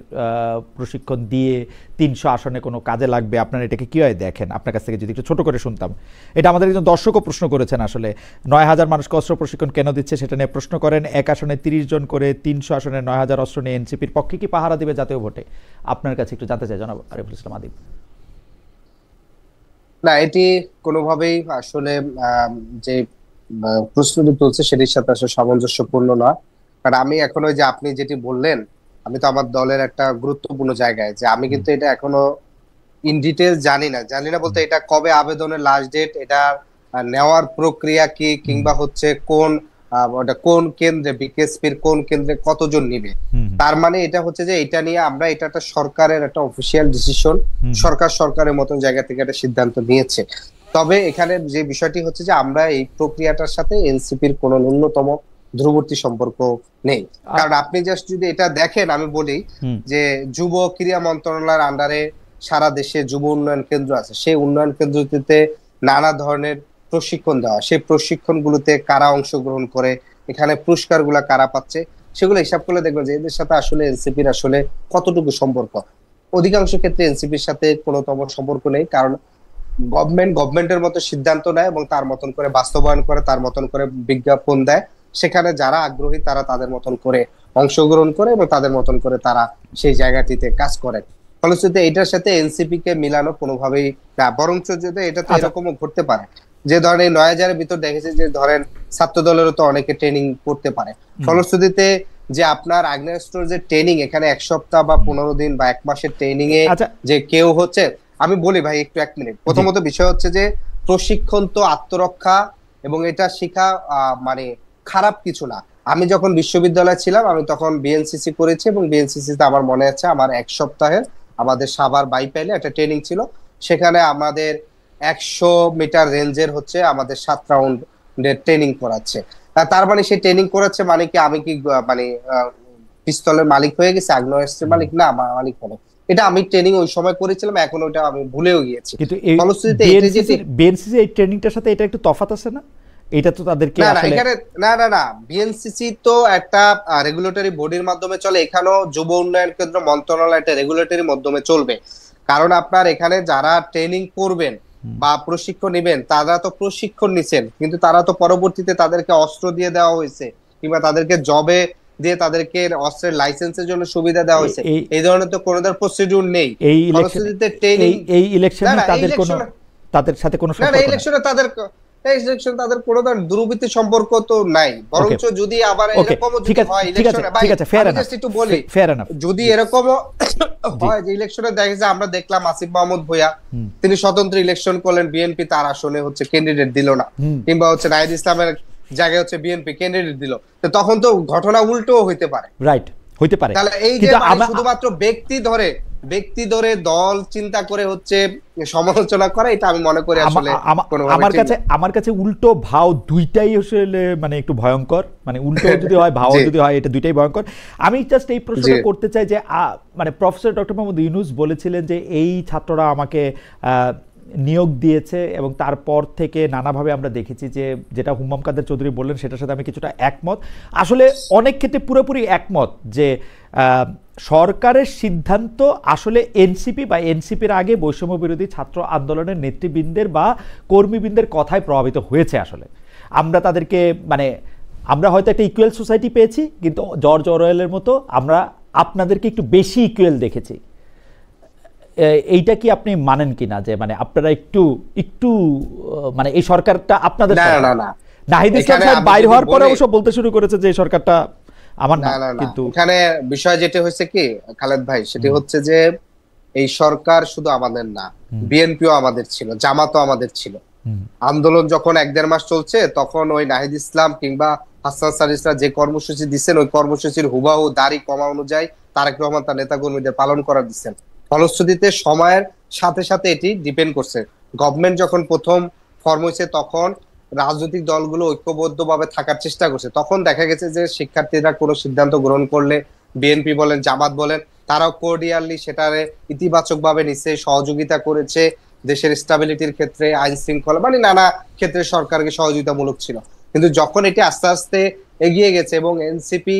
প্রশিক্ষণ দিয়ে ৩০০ আসনে কোনো কাজে লাগবে, আপনারা এটাকে কীভাবে দেখেন? আপনার কাছ থেকে যদি একটু ছোট করে শুনতাম। এটা আমাদের একজন দর্শকও প্রশ্ন করেছেন, আসলে ৯,০০০ মানুষকে অস্ত্র প্রশিক্ষণ কেন দিচ্ছে সেটা নিয়ে প্রশ্ন করেন। এক আসনে ৩০ জন করে, ৩০০ আসনে ৯,০০০ অস্ত্র নিয়ে এনসিপির পক্ষে কি পাহারা দিবে জাতীয় ভোটে? আপনার কাছে একটু জানতে চাই জনাব আরিফুল ইসলাম আদিব। না, এটি কোনোভাবেই আসলে যে প্রশ্নটি তুলছে সেটির সাথে আসলে সামঞ্জস্যপূর্ণ না। কারণ আমি এখন ওই যে আপনি যেটি বললেন, আমি তো আমার দলের একটা গুরুত্বপূর্ণ জায়গায়, যে আমি কিন্তু এটা এখনো ইন ডিটেল জানি না বলতে এটা কবে আবেদনের লাস্ট ডেট, এটা নেওয়ার প্রক্রিয়া কি, কিংবা হচ্ছে ওটা কোন কেন্দ্রে, বিকেএসপির কোন কেন্দ্রে কতজন নিবে। তার মানে এটা হচ্ছে যে এটা নিয়ে আমরা, এটা একটা সরকারের একটা অফিসিয়াল ডিসিশন, সরকারের মতন জায়গা থেকে একটা সিদ্ধান্ত নিয়েছে। তবে এখানে যে বিষয়টি হচ্ছে যে আমরা এই প্রক্রিয়াটার সাথে এনসিপির কোনো ন্যূনতম দূরবর্তী সম্পর্ক নেই। কারণ আপনি জাস্ট যদি এটা দেখেন, আমি বলি যে যুব ক্রীড়া মন্ত্রণালয়ের আন্ডারে সারা দেশে যুব উন্নয়ন কেন্দ্র আছে, সেই উন্নয়ন কেন্দ্রটিতে নানা ধরনের প্রশিক্ষণ দেওয়া, সেই প্রশিক্ষণগুলোতে কারা অংশগ্রহণ করে, এখানে পুরস্কারগুলা কারা পাচ্ছে, সেগুলো হিসাব করলে দেখবেন যে এদের সাথে আসলে এনসিপির আসলে কতটুকু সম্পর্ক। অধিকাংশ ক্ষেত্রে এনসিপির সাথে কোনোতম সম্পর্ক নেই, কারণ গভর্নমেন্টের মতো সিদ্ধান্ত নেয় এবং তার মতন করে বাস্তবায়ন করে, তার মতন করে বিজ্ঞাপন দেয়। সেখানে যারা আগ্রহী তারা তাদের মতন করে অংশগ্রহণ করে এবং তাদের মতন করে তারা সেই জায়গাটিতে কাজ করে। ফলশ্রুতিতে এটার সাথে এনসিপি কে মিলানো কোনোভাবেই না, বরঞ্চ যদি এটা তো এরকমও ঘটতে পারে যে ধরেন এই ৯,০০০-এর ভিতর দেখেছে যে ধরেন ছাত্র দলেরও তো অনেকে ট্রেনিং করতে পারে। ফলশ্রুতিতে যে আপনার আগ্নেয়াস্ত্র যে ট্রেনিং, এখানে ১ সপ্তাহ বা ১৫ দিন বা ১ মাসের ট্রেনিং এ যে কেউ হচ্ছে, আমি বলি ভাই একটু ১ মিনিট, প্রথমত বিষয় হচ্ছে যে প্রশিক্ষণ তো আত্মরক্ষা এবং এটা শেখা মানে খারাপ কিছু না। আমি যখন বিশ্ববিদ্যালয়ে ছিলাম আমি তখন বিএনসিসি করেছি, এবং বিএনসিসি তে আমার মনে আছে আমার ১ সপ্তাহের আমাদের সাভার বাইপাইলে একটা ট্রেনিং ছিল। সেখানে আমাদের ১০০ মিটার রেঞ্জের হচ্ছে আমাদের ৭ রাউন্ডের ট্রেনিং করাচ্ছে। তার মানে সেই ট্রেনিং করাচ্ছে মানে কি আমি কি মানে পিস্তলের মালিক হয়ে গেছি, আগ্নেয়াস্ত্রের মালিক না, মালিক হলো। এটা আমি ট্রেনিং ওই সময় করেছিলাম, এখন ওটা আমি ভুলেও গিয়েছি। কিন্তু বিএনসিসি এই ট্রেনিংটার সাথে এটা একটু তফাৎ আছে না? এটা তো তাদেরকে আসলে না, বিএনসিসি তো একটা রেগুলেটরি বডির মাধ্যমে চলে, এখানেও যুব উন্নয়ন কেন্দ্র মন্ত্রণালয় একটা রেগুলেটরি মাধ্যমে চলবে। কারণ আপনার এখানে যারা ট্রেনিং করবেন বা প্রশিক্ষণ নেবেন তারা তো প্রশিক্ষণ নিছেন, কিন্তু তারা তো পরবর্তীতে তাদেরকে অস্ত্র দিয়ে দেওয়া হয়েছে, কিংবা তাদেরকে জবে দিয়ে তাদেরকে অস্ত্রের লাইসেন্সের জন্য সুবিধা দেওয়া হয়েছে। এই ধরনের তো কোনো প্রসিডিউর নেই। এই ইলেকশনে তাদের সাথে কোনো সম্পর্ক নেই। ইলেকশন তাদের কোনো ধরনের দুর্বৃত্তির সম্পর্ক তো নাই, বরঞ্চ যদি আবার এরকম হয় ইলেকশনে, একটু বলি, যদি এরকম হয় যে ইলেকশনে দেখা যায়, আমরা দেখলাম আসিফ মাহমুদ ভূঁইয়া তিনি স্বতন্ত্র ইলেকশন করলেন, বিএনপি তার আসনে হচ্ছে ক্যান্ডিডেট দিল না, কিংবা হচ্ছে নাহিদ ইসলামের জায়গায় হচ্ছে বিএনপি ক্যান্ডিডেট দিল, তো তখন তো ঘটনা উল্টো হইতে পারে, রাইট, হইতে পারে। তাহলে এই যে শুধুমাত্র ব্যক্তি ধরে দল চিন্তা করে হচ্ছে সমালোচনা করা, এটা আমি মনে করি আসলে আমার কাছে উল্টো ভাও দুইটাই আসলে মানে একটু ভয়ঙ্কর, মানে উল্টো যদি হয় ভাও যদি হয়, এটা দুইটাই ভয়ঙ্কর। আমি জাস্ট এই প্রশ্নটা করতে চাই যে মানে প্রফেসর ডক্টর মোহাম্মদ ইউনূস বলেছিলেন যে এই ছাত্ররা আমাকে নিয়োগ দিয়েছে, এবং তারপর থেকে নানাভাবে আমরা দেখেছি যে যেটা হুম্মাম কাদের চৌধুরী বললেন সেটার সাথে আমি কিছুটা একমত, আসলে অনেক ক্ষেত্রে পুরোপুরি একমত, যে সরকারের সিদ্ধান্ত আসলে এনসিপি বা এনসিপির আগে বৈষম্য বিরোধী ছাত্র আন্দোলনের নেতৃবৃন্দের বা কর্মীবৃন্দের কথায় প্রভাবিত হয়েছে। আসলে আমরা তাদেরকে মানে আমরা হয়তো একটা ইকুয়াল সোসাইটি পেয়েছি, কিন্তু জর্জ অরওয়েলের মতো আমরা আপনাদেরকে একটু বেশি ইকুয়াল দেখেছি। এইটা কি আপনি মানেন কিনা, যে মানে আপনারা একটু মানে এই সরকারটা আপনাদের নাহিদ ইসলাম সাহেব বাইরে হওয়ার পরে অবশ্য বলতে শুরু করেছে যে সরকারটা আমার না, কিন্তু এখানে বিষয় যেটা হয়েছে কি খালেদ ভাই, সেটি হচ্ছে যে এই সরকার শুধু আমাদের না, বিএনপিও আমাদের ছিল, জামাতও আমাদের ছিল, আন্দোলন যখন 1-1.5 মাস চলছে, তখন ওই নাহিদ ইসলাম কিংবা হাসান সারিসরা যে কর্মসূচি দিচ্ছেন, ওই কর্মসূচির হুবাহু দাড়ি কমা অনুযায়ী তারেক রহমান তার নেতা কর্মীদের পালন করা দিচ্ছেন। ফলশ্রুতিতে সময়ের সাথে সাথে এটি ডিপেন্ড করছে। গভর্নমেন্ট যখন প্রথম ফর্ম হয়েছে, তখন রাজনৈতিক দলগুলো ঐক্যবদ্ধভাবে থাকার চেষ্টা করছে। তখন দেখা গেছে যে শিক্ষার্থীরা কোনো সিদ্ধান্ত গ্রহণ করলে বিএনপি বলেন, জামাত বলেন, তারাও কোর্ডিয়ালি সেটারে ইতিবাচক ভাবে নিচ্ছে, সহযোগিতা করেছে। দেশের স্টেবিলিটির ক্ষেত্রে, আইন শৃঙ্খলা, মানে নানা ক্ষেত্রে সরকারকে সহযোগিতামূলক ছিল। কিন্তু যখন এটি আস্তে আস্তে এগিয়ে গেছে এবং এনসিপি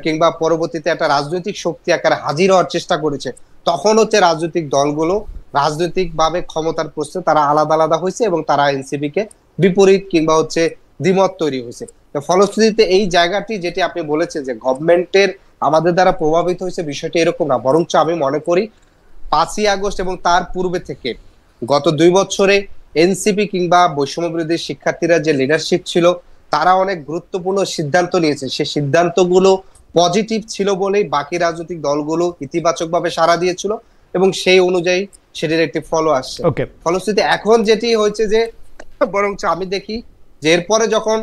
কিংবা পরবর্তীতে একটা রাজনৈতিক শক্তি আকারে হাজির হওয়ার চেষ্টা করেছে, তখন হচ্ছে রাজনৈতিক দলগুলো রাজনৈতিক ভাবে ক্ষমতার প্রশ্নে তারা আলাদা আলাদা হয়েছে এবং তারা এনসিপি কে বিপরীত কিংবা হচ্ছে দ্বিমত তৈরি হয়েছে। তো ফলশ্রুতিতে এই জায়গাটি যেটি আপনি বলেছেন যে গভর্নমেন্টের আমাদের দ্বারা প্রভাবিত হয়েছে, বিষয়টি এরকম না, বরঞ্চ আমি মনে করি 5ই আগস্ট এবং তার পূর্বে থেকে গত 2 বছরে এনসিপি কিংবা বৈষম্য বিরোধী শিক্ষার্থীরা যে লিডারশিপ ছিল, তারা অনেক গুরুত্বপূর্ণ সিদ্ধান্ত নিয়েছে। সেই সিদ্ধান্তগুলো পজিটিভ ছিল বলেই বাকি রাজনৈতিক দলগুলো ইতিবাচক ভাবে সাড়া দিয়েছিল এবং সেই অনুযায়ী সেটির একটি ফলো আসছে। ফলশ্রুতিতে এখন যেটি হয়েছে যে বরঞ্চ আমি দেখি যে এরপরে যখন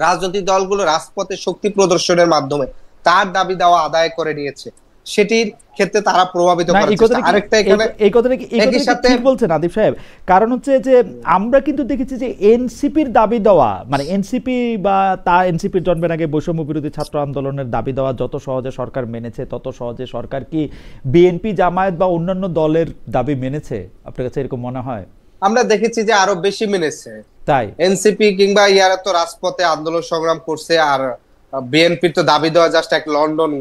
রাজনৈতিক দলগুলো রাজপথে শক্তি প্রদর্শনের মাধ্যমে তার দাবি দেওয়া আদায় করে নিয়েছে, সেটির ক্ষেত্রে তারা প্রভাবিত করেছে। আরেকটা এখানে এই কথাটা ঠিক বলছেন আদিব সাহেব, কারণ হচ্ছে যে আমরা কিন্তু দেখেছি যে এনসিপির দাবি দেওয়া, মানে এনসিপি বা তা এনসিপির জন্মের আগে বৈষম্য বিরোধী ছাত্র আন্দোলনের দাবি দেওয়া যত সহজে সরকার মেনেছে, তত সহজে সরকার কি বিএনপি, জামায়াত বা অন্যান্য দলের দাবি মেনেছে? আপনার কাছে এরকম মনে হয়? আমরা দেখেছি যে আরো বেশি মেনেছে। তাই এনসিপি কিংবা ইয়ারা তো রাজপথে আন্দোলন সংগ্রাম করছে, আর বিএনপির তো দাবি দেওয়া জাস্ট এক লন্ডন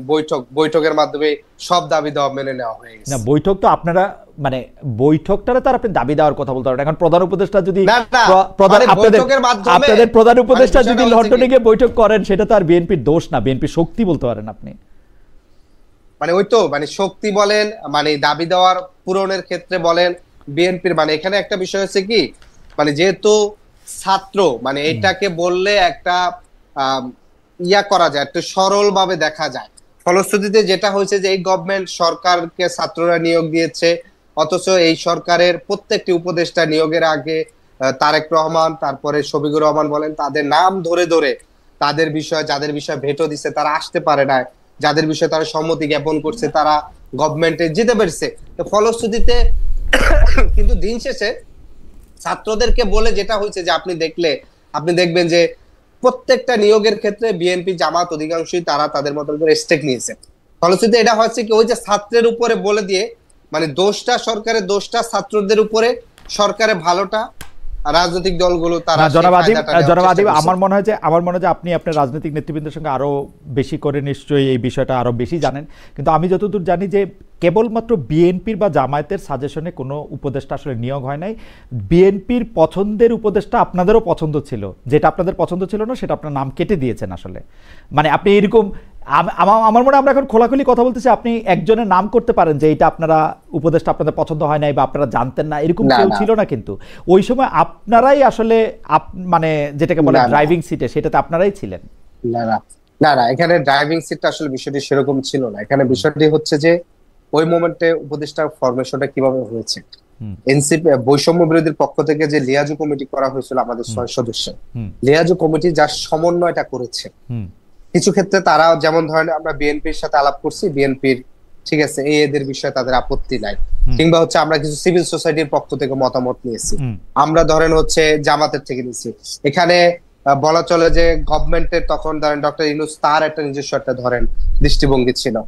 বৈঠকের মাধ্যমে সব দাবি দেওয়া মেনে নেওয়া হয়ে গেছে। না, বৈঠক তো আপনারা, মানে বৈঠকটারে তার আপনি দাবি দেওয়ার কথা বলতে পারেন। এখন প্রধান উপদেষ্টা যদি আপনাদের প্রধান উপদেষ্টা যদি লন্ডনে গিয়ে বৈঠক করেন, সেটা তো আর বিএনপির দোষ না, বিএনপি শক্তি বলতে পারেন আপনি। মানে ওই তো, মানে শক্তি বলেন, মানে দাবি দেওয়ার পূরণের ক্ষেত্রে বলেন বিএনপির, মানে এখানে একটা বিষয় হচ্ছে কি, মানে যেহেতু ছাত্র, মানে এটাকে বললে একটা ইয়া করা যায়, একটু সরল ভাবে দেখা যায়। ফলশ্রুতিতে যেটা হয়েছে যে এই গভর্নমেন্ট সরকারকে ছাত্ররা নিয়োগ দিয়েছে, অথচ এই সরকারের প্রত্যেকটি উপদেষ্টা নিয়োগের আগে তারেক রহমান, তারপরে শফিকুর রহমান বলেন, তাদের নাম ধরে ধরে তাদের বিষয়, যাদের বিষয় ভেটো দিচ্ছে তারা আসতে পারে না, যাদের বিষয়ে তারা সম্মতি জ্ঞাপন করছে তারা গভর্নমেন্টে যেতে পেরেছে। তো ফলশ্রুতিতে কিন্তু দিন শেষে ছাত্রদেরকে বলে যেটা হয়েছে যে আপনি দেখবেন যে প্রত্যেকটা নিয়োগের ক্ষেত্রে বিএনপি, জামাত অধিকাংশই তারা তাদের মতন করে স্টেক নিয়েছে। ফলশ্রুতিতে এটা হচ্ছে কি, ওই যে ছাত্রের উপরে বলে দিয়ে, মানে দোষটা সরকারের, দোষটা ছাত্রদের উপরে, সরকারের ভালোটা রাজনৈতিক দলগুলো তারা। জনাব আদিব, আমার মনে হয় যে আপনি আপনার রাজনৈতিক নেতৃবৃন্দের সঙ্গে আরো বেশি করে নিশ্চয়ই এই বিষয়টা আরো বেশি জানেন, কিন্তু আমি যতদূর জানি যে কেবলমাত্র বিএনপির বা জামায়াতের সাজেশনে কোনো উপদেষ্টা আসলে নিয়োগ হয় নাই। বিএনপির পছন্দের উপদেষ্টা আপনাদেরও পছন্দ ছিল, যেটা আপনাদের পছন্দ ছিল না সেটা আপনার নাম কেটে দিয়েছেন আসলে। মানে আপনি এরকম, আমার মনে হয় আমরা এখন খোলাখুলি কথা বলতেছি, আপনি একজনের নাম করতে পারেন যে এটা আপনারা উপদেষ্টা আপনাদের পছন্দ হয় নাই বা আপনারা জানতেন না, এরকম কেউ ছিল না। কিন্তু ওই সময় আপনারাই আসলে মানে যেটাকে বলে ড্রাইভিং সিটে, সেটাতে আপনারাই ছিলেন। না, এখানে ড্রাইভিং সিটটা আসলে বিষয়টি সেরকম ছিল না। এখানে বিষয়টি হচ্ছে যে ওই মোমেন্টে উপদেষ্টা ফরমেশনটা কিভাবে হয়েছে। এনসিপি বৈষম্য বিরোধীর পক্ষ থেকে যে লিয়াজু কমিটি করা হয়েছিল আমাদের 6 সদস্য, লিয়াজু কমিটি যার সমন্বয়টা করেছে, কিছু ক্ষেত্রে তারা যেমন ধরেন আমরা বিএনপির সাথে আলাপ করছি, বিএনপির ঠিক আছে এদের বিষয়ে তাদের আপত্তি নাই, কিংবা হচ্ছে আমরা কিছু সিভিল সোসাইটির পক্ষ থেকে মতামত নিয়েছি, আমরা ধরেন হচ্ছে জামাতের থেকে নিয়েছি। এখানে বলা চলে যে গভর্নমেন্টের তখন ধরেন ডক্টর ইউনূস তার একটা নিজস্ব একটা ধরেন দৃষ্টিভঙ্গি ছিল,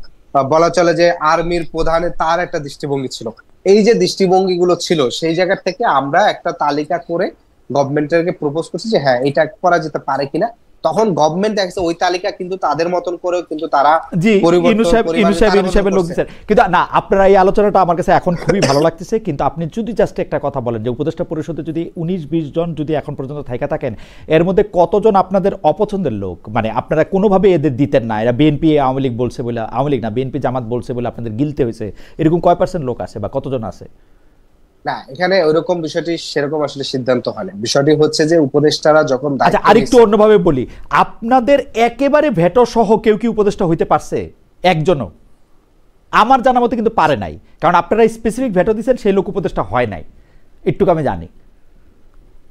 বলা চলে যে আর্মির প্রধানের তার একটা দৃষ্টিভঙ্গি ছিল। এই যে দৃষ্টিভঙ্গিগুলো ছিল, সেই জায়গা থেকে আমরা একটা তালিকা করে গভর্নমেন্টকে প্রপোজ করছি যে হ্যাঁ এটা করা যেতে পারে কিনা। তখন গভর্নমেন্ট দেখছে ওই তালিকা কিন্তু তাদের মতন করেও কিন্তু তারা কিন্তু না, আপনারা এই আলোচনাটা আমার কাছে এখন খুবই ভালো লাগতেছে। কিন্তু আপনি যদি জাস্ট একটা কথা বলেন যে উপদেষ্টা পরিষদে যদি 19-20 জন যদি এখন পর্যন্ত থাকা থাকেন, এর মধ্যে কতজন আপনাদের অপছন্দের লোক, মানে আপনারা কোনোভাবে এদের দিতেন না, এরা বিএনপি আওয়ামী লীগ বলছে বলে, আওয়ামী লীগ না বিএনপি জামাত বলছে বলে আপনাদের গিলতে হয়েছে, এরকম কয় পার্সেন্ট লোক আছে বা কতজন আছে? না, এখানে ওইরকম বিষয়টি সেরকম আসলে সিদ্ধান্ত হয় না। বিষয়টি হচ্ছে যে উপদেষ্টারা যখন, আচ্ছা আরেকটু অন্যভাবে বলি, আপনাদের একেবারে ভেটো সহ কেউ কি উপদেষ্টা হইতে পারছে? একজনও আমার জানা মতে কিন্তু পারে নাই, কারণ আপনারা স্পেসিফিক ভেটো দিচ্ছেন, সেই লোক উপদেষ্টা হয় নাই, একটু আমি জানি।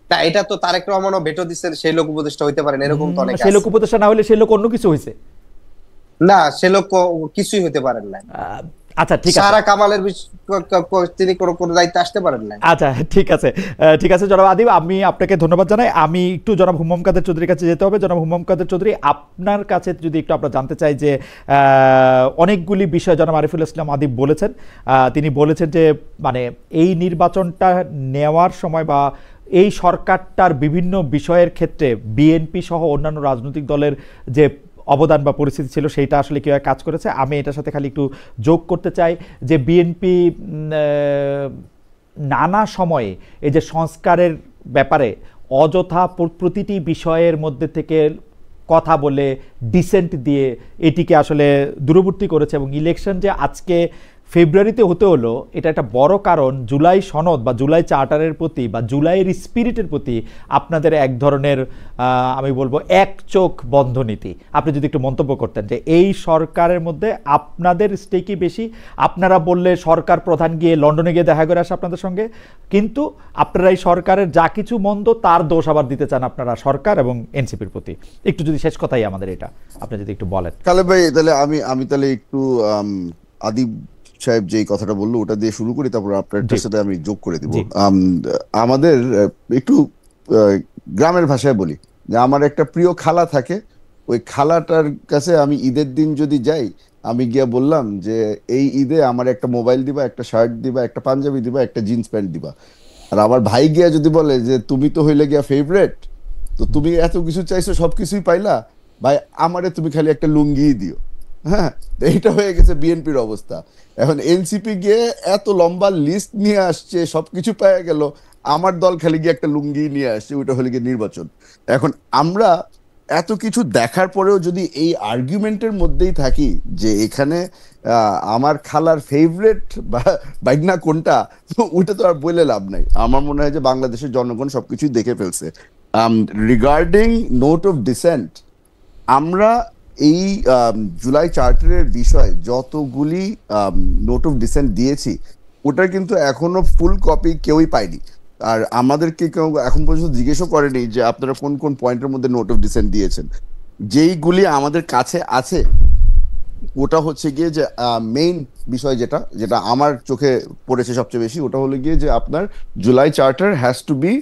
না, এটা তো তারেক রহমানও ভেটো দিচ্ছেন, সেই লোক উপদেষ্টা হইতে পারেন, এরকম তো অনেক সে লোক আছে। উপদেষ্টা না হলে সে লোক অন্য কিছু হয়েছে। না, সে লোক কিছুই হইতে পারেন না। আচ্ছা ঠিক আছে, সারা কামালের তিনি কোন দায়িত্বে আসতে পারেন না। আচ্ছা ঠিক আছে, ঠিক আছে জনাব আদিব, আমি আপনাকে ধন্যবাদ জানাই। আমি একটু জনাব হুমায়ুন কাদের চৌধুরীর কাছে যেতে হবে। জনাব হুমায়ুন কাদের চৌধুরী, আপনার কাছে যদি একটু আমরা জানতে চাই যে অনেকগুলি বিষয় জনাব আরিফুল ইসলাম আদিব বলেছেন। তিনি বলেছেন যে মানে এই নির্বাচনটা নেওয়ার সময় বা এই সরকারটার বিভিন্ন বিষয়ের ক্ষেত্রে বিএনপি সহ অন্যান্য রাজনৈতিক দলের যে অবদান বা পরিস্থিতি ছিল সেইটা আসলে কীভাবে কাজ করেছে। আমি এটার সাথে খালি একটু যোগ করতে চাই যে বিএনপি নানা সময়ে এই যে সংস্কারের ব্যাপারে অযথা প্রতিটি বিষয়ের মধ্যে থেকে কথা বলে ডিসেন্ট দিয়ে এটিকে আসলে দূরবর্তী করেছে, এবং ইলেকশন যে আজকে ফেব্রুয়ারিতে হতে হলো এটা একটা বড় কারণ জুলাই সনদ বা জুলাই চার্টারের প্রতি বা জুলাইয়ের স্পিরিটের প্রতি আপনাদের এক ধরনের আমি বলবো এক চোখ বন্ধ নীতি। আপনি যদি একটু মন্তব্য করতেন যে এই সরকারের মধ্যে আপনাদের স্টেকই বেশি। আপনারা বললে সরকার প্রধান গিয়ে লন্ডনে গিয়ে দেখা করে আসে আপনাদের সঙ্গে, কিন্তু আপনারা এই সরকারের যা কিছু মন্দ তার দোষ আবার দিতে চান আপনারা সরকার এবং এনসিপির প্রতি। একটু যদি শেষ কথাই আমাদের এটা আপনি যদি একটু বলেন। খালেদ ভাই, তাহলে আমি তাহলে একটু আদিব সাহেব যে কথাটা বললো ওটা দিয়ে শুরু করি, তারপর আপনার সাথে আমি যোগ করে দিব। আমাদের একটু গ্রামের ভাষায় বলি যে আমার একটা প্রিয় খালা থাকে, ওই খালাটার কাছে আমি ঈদের দিন যদি যাই, আমি গিয়া বললাম যে এই ঈদে আমার একটা মোবাইল দিবা, একটা শার্ট দিবা, একটা পাঞ্জাবি দিবা, একটা জিন্স প্যান্ট দিবা। আর আমার ভাই গিয়া যদি বলে যে তুমি তো হইলে গিয়া ফেভারেট, তো তুমি এত কিছু চাইছো, সবকিছুই পাইলা, ভাই আমারে তুমি খালি একটা লুঙ্গি দিও। হ্যাঁ, এইটা হয়ে গেছে বিএনপির অবস্থা। এখন এনসিপি গিয়ে এত লম্বা লিস্ট নিয়ে আসছে, সবকিছু পাওয়া গেল, আমার দল খালি গিয়ে একটা লুঙ্গি নিয়ে আসছে, ওইটা হলে গিয়ে নির্বাচন। এখন আমরা এত কিছু দেখার পরেও যদি এই আর্গুমেন্টের মধ্যেই থাকি যে এখানে আমার খালার ফেভারিট বা বাইকনা কোনটা, ওইটা তো আর বলে লাভ নাই। আমার মনে হয় যে বাংলাদেশের জনগণ সবকিছুই দেখে ফেলছে। রিগার্ডিং নোট অফ ডিসেন্ট, আমরা এই জুলাই চার্টারের বিষয় যতগুলি নোট অফ ডিসেন্ট দিয়েছি, ওটার কিন্তু এখনো ফুল কপি কেউই পায়নি। আর আমাদেরকে কেউ এখন পর্যন্ত জিজ্ঞেসও করেনি যে আপনারা কোন কোন পয়েন্টের মধ্যে নোট অফ ডিসেন্ট দিয়েছেন। যেইগুলি আমাদের কাছে আছে ওটা হচ্ছে গিয়ে যে মেইন বিষয় যেটা যেটা আমার চোখে পড়েছে সবচেয়ে বেশি, ওটা হলো গিয়ে যে আপনার July charter has to be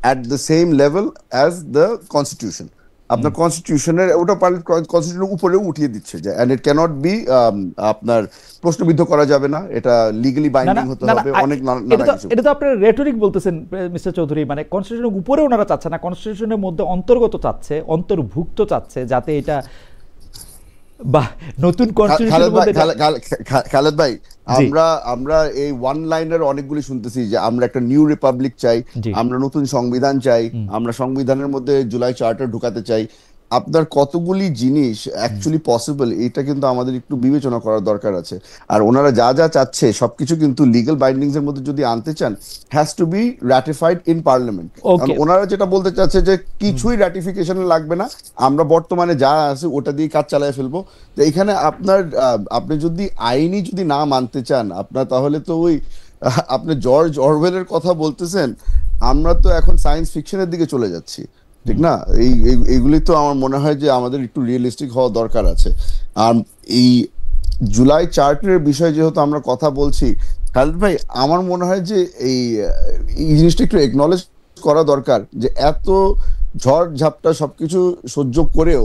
at the same level as the constitution. আপনার কনস্টিটিউশনের ওটা কনস্টিটিউশনের উপরে উঠিয়ে দিচ্ছে যে এন্ড ইট ক্যানট বি আপনার প্রশ্নবিদ্ধ করা যাবে না, এটা লিগালি বাইন্ডিং হতে হবে, অনেক নানা কিছু। এটা তো আপনারা রেটরিক বলতেছেন মিস্টার চৌধুরী, মানে কনস্টিটিউশনের উপরে ওনারা চাচ্ছে না, কনস্টিটিউশনের মধ্যে অন্তর্গত চাচ্ছে, অন্তর্ভুক্ত চাচ্ছে, যাতে এটা বা নতুন কনস্টিটিউশনের মধ্যে। খালেদ ভাই, আমরা এই ওয়ান লাইনের অনেকগুলি শুনতেছি যে আমরা একটা নিউ রিপাবলিক চাই, আমরা নতুন সংবিধান চাই, আমরা সংবিধানের মধ্যে জুলাই চার্টার ঢুকাতে চাই। আপনার কতগুলি জিনিস অ্যাকচুয়ালি পসিবল, এটা কিন্তু আমাদের একটু বিবেচনা করার দরকার আছে। আর ওনারা যা যা চাচ্ছে সবকিছু কিন্তু লিগ্যাল বাইন্ডিংস এর মধ্যে যদি আনতে চান, has to be ratified in parliament. ওনারা যেটা বলতে চাচ্ছে যে কিছুই রাটিফিকেশন লাগবে না, আমরা বর্তমানে যা আছে ওটা দিয়ে কাজ চালিয়ে ফেলবো। তো এখানে আপনি যদি আইনি যদি না মানতে চান, আপনার তাহলে তো ওই আপনি জর্জ অরওয়েলের কথা বলতেছেন, আমরা তো এখন সায়েন্স ফিকশনের দিকে চলে যাচ্ছি, ঠিক না? এইগুলি তো আমার মনে হয় যে আমাদের একটু রিয়েলিস্টিক হওয়া দরকার আছে। আর এই জুলাই চার্টারের বিষয়ে যেহেতু আমরা কথা বলছি, খালেদ ভাই, আমার মনে হয় যে এই জিনিসটা একটু একনলেজ করা দরকার যে এত ঝড় ঝাপটা সবকিছু সহ্য করেও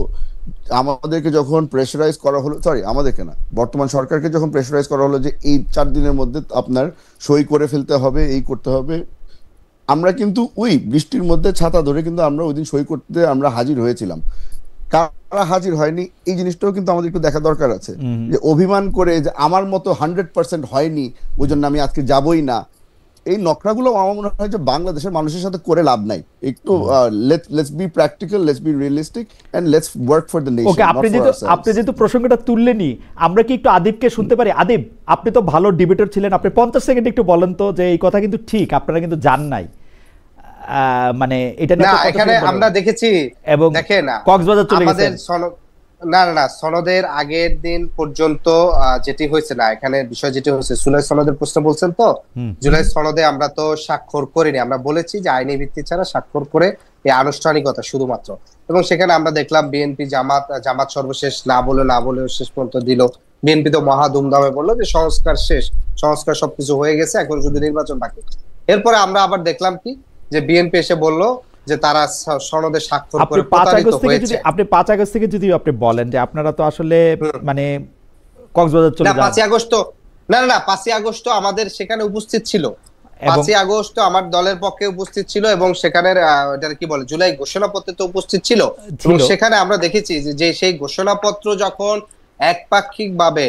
আমাদেরকে যখন প্রেশারাইজ করা হলো, আমাদেরকে না, বর্তমান সরকারকে যখন প্রেশারাইজ করা হলো যে এই 4 দিনের মধ্যে আপনার সই করে ফেলতে হবে, এই করতে হবে, আমরা কিন্তু ওই বৃষ্টির মধ্যে ছাতা ধরে কিন্তু আমরা ওই দিন সই করতে আমরা হাজির হয়েছিলাম। কারা হাজির হয়নি এই জিনিসটাও কিন্তু আমাদের একটু দেখা দরকার আছে, যে অভিমান করে যে আমার মতো 100% হয়নি ওই জন্য আমি আজকে যাবই না, এই নকরাগুলো আমার মনে হয় যে বাংলাদেশের মানুষের সাথে করে লাভ নাই। একটু let's be practical, let's be realistic and let's work for the nation. Okay, আপনি যেহেতু প্রসঙ্গটা তুললেনি, আমরা কি একটু আদিবকে শুনতে পারি? আদিব, আপনি তো ভালো ডিবেটর ছিলেন, আপনি 50 সেকেন্ড একটু বলেন তো যে এই কথা কিন্তু ঠিক, আপনারা কিন্তু জান নাই, মানে এটা না, এখানে আমরা দেখেছি এবং দেখেন কক্সবাজার চলে গেছে, না না না, সনদের আগের দিন পর্যন্ত যেটি হয়েছে না, এখানে বিষয় যেটি হয়েছে জুলাই সনদের প্রশ্ন বলছেন তো, জুলাই সনদে আমরা তো স্বাক্ষর করিনি। আমরা বলেছি যে আইনি ভিত্তি ছাড়া স্বাক্ষর করে এই আনুষ্ঠানিকতা শুধুমাত্র, এবং সেখানে আমরা দেখলাম বিএনপি জামাত সর্বশেষ না বলে শেষ পর্যন্ত দিল। বিএনপি তো মহা ধুমধামে বললো যে সংস্কার শেষ, সংস্কার সবকিছু হয়ে গেছে, এখন শুধু নির্বাচন বাকি। এরপরে আমরা আবার দেখলাম কি, যে বিএনপি এসে বললো যে তারা সনদে স্বাক্ষর করে প্রতারিত হয়েছে। আপনি 5 আগস্ট থেকে যদি আপনি বলেন যে আপনারা তো আসলে মানে কক্সবাজার চলে যান। 5 আগস্ট না না না, 5 আগস্ট আমাদের সেখানে উপস্থিত ছিল, 5 আগস্ট আমার দলের পক্ষে উপস্থিত ছিল, এবং সেখানের এটা কি বলে জুলাই ঘোষণাপত্রে তো উপস্থিত ছিল। এবং সেখানে আমরা দেখেছি যে সেই ঘোষণাপত্র যখন একপাক্ষিক ভাবে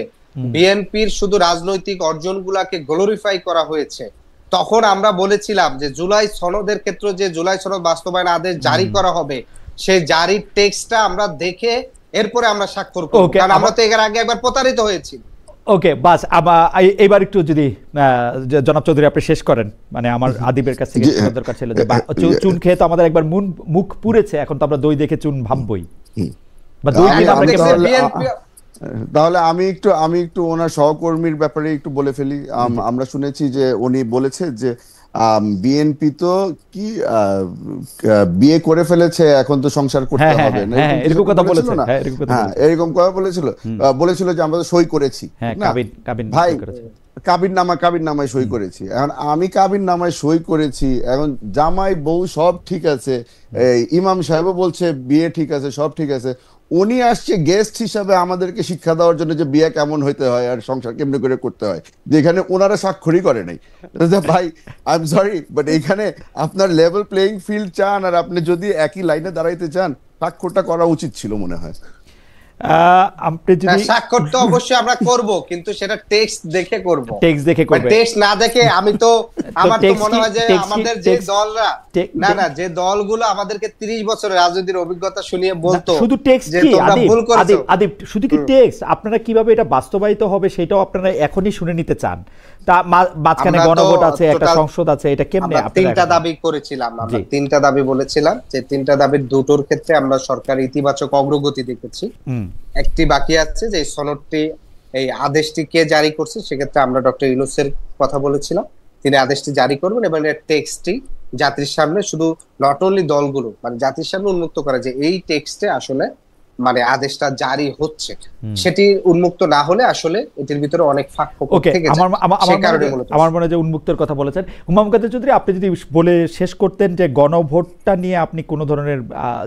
বিএনপির শুধু রাজনৈতিক অর্জনগুলাকে গ্লোরিফাই করা হয়েছে, তখন আমরা বলেছিলাম যে জুলাই সনদের ক্ষেত্রে যে জুলাই সনদ বাস্তবায়ন আদেশ জারি করা হবে, সেই জারির টেক্সটটা আমরা দেখে এরপরে আমরা স্বাক্ষর করব, কারণ আমরা তো এর আগে একবার প্রতারিত হয়েছি। ওকে, বাস এবার একটু যদি জনাব চৌধুরী আপনি শেষ করেন, মানে আমার আদিবের কাছ থেকে দরকার ছিল যে চুন খেয়ে তো আমাদের একবার মুখ পুড়েছে, এখন তো আমরা দই দেখে চুন ভাববই, বা দই কিনা আমরা তাহলে আমি একটু ওনার সহকর্মীর ব্যাপারে একটু বলে ফেলি। আমরা শুনেছি যে উনি বলেছে যে বিএনপি তো কি বিয়ে করে ফেলেছে, এখন তো সংসার করতে হবে না, এরকম কথা বলেছিল না? হ্যাঁ, এরকম কথা বলেছিল যে আমরা সই করেছি, ভাই কাবিন নামায় সই করেছি। এখন আমি কাবিন নামায় সই করেছি, এখন জামাই বউ সব ঠিক আছে, ইমাম সাহেবও বলছে বিয়ে ঠিক আছে, সব ঠিক আছে, উনি আসছে গেস্ট হিসাবে আমাদেরকে শিক্ষা দেওয়ার জন্য যে বিয়ে কেমন হইতে হয় আর সংসার কেমনে করে করতে হয়, যেখানে ওনারা স্বাক্ষরই করে নাই। ভাই আই এম সরি, বাট এইখানে আপনার লেভেল প্লেইং ফিল্ড চান, আর আপনি যদি একই লাইনে দাঁড়াইতে চান, স্বাক্ষরটা করা উচিত ছিল মনে হয়। আপনি যদি স্বাক্ষর তো অবশ্যই আমরা করব, কিন্তু সেটা টেক্সট দেখে করব, করবে, টেক্সট না দেখে। আমি তো আমার তো মনে হয় যে আমাদের যে দলরা না যে দলগুলো আমাদেরকে 30 বছরের রাজনীতির অভিজ্ঞতা শুনিয়ে বলতো শুধু টেক্সট কি আদিব, শুধু কি টেক্সট, আপনারা কিভাবে এটা বাস্তবায়িত হবে সেটাও আপনারা এখনই শুনে নিতে চান? তা মাঝখানে গণভোট আছে, একটা সংসদ আছে, এটা কেমনে? আমরা 3টা দাবি করেছিলাম, আমরা 3টা দাবি বলেছিলাম, যে 3টা দাবির দুটোর ক্ষেত্রে আমরা সরকার ইতিবাচক অগ্রগতি দেখেছি। একটি বাকি আছে, যে সনদটি এই আদেশটি কে জারি করছে, সেক্ষেত্রে আমরা ডক্টর ইউনূসের কথা বলেছিলাম, তিনি আদেশটি জারি করবেন, এবং এর টেক্সটটি জাতির সামনে শুধু নট অনলি দলগুলো মানে জাতির সামনে উন্মুক্ত করা, যে এই টেক্সটে আসলে মানে আদেশটা জারি হচ্ছে, সেটি উন্মুক্ত না হলে আসলে এটির ভিতরে অনেক ফাঁক থেকে যায়। আমার মনে হয় যে উন্মুক্তের কথা বলেছেন হুমায়ুন কাদের চৌধুরী, আপনি যদি বলে শেষ করতেন যে গণভোটটা নিয়ে আপনি কোনো ধরনের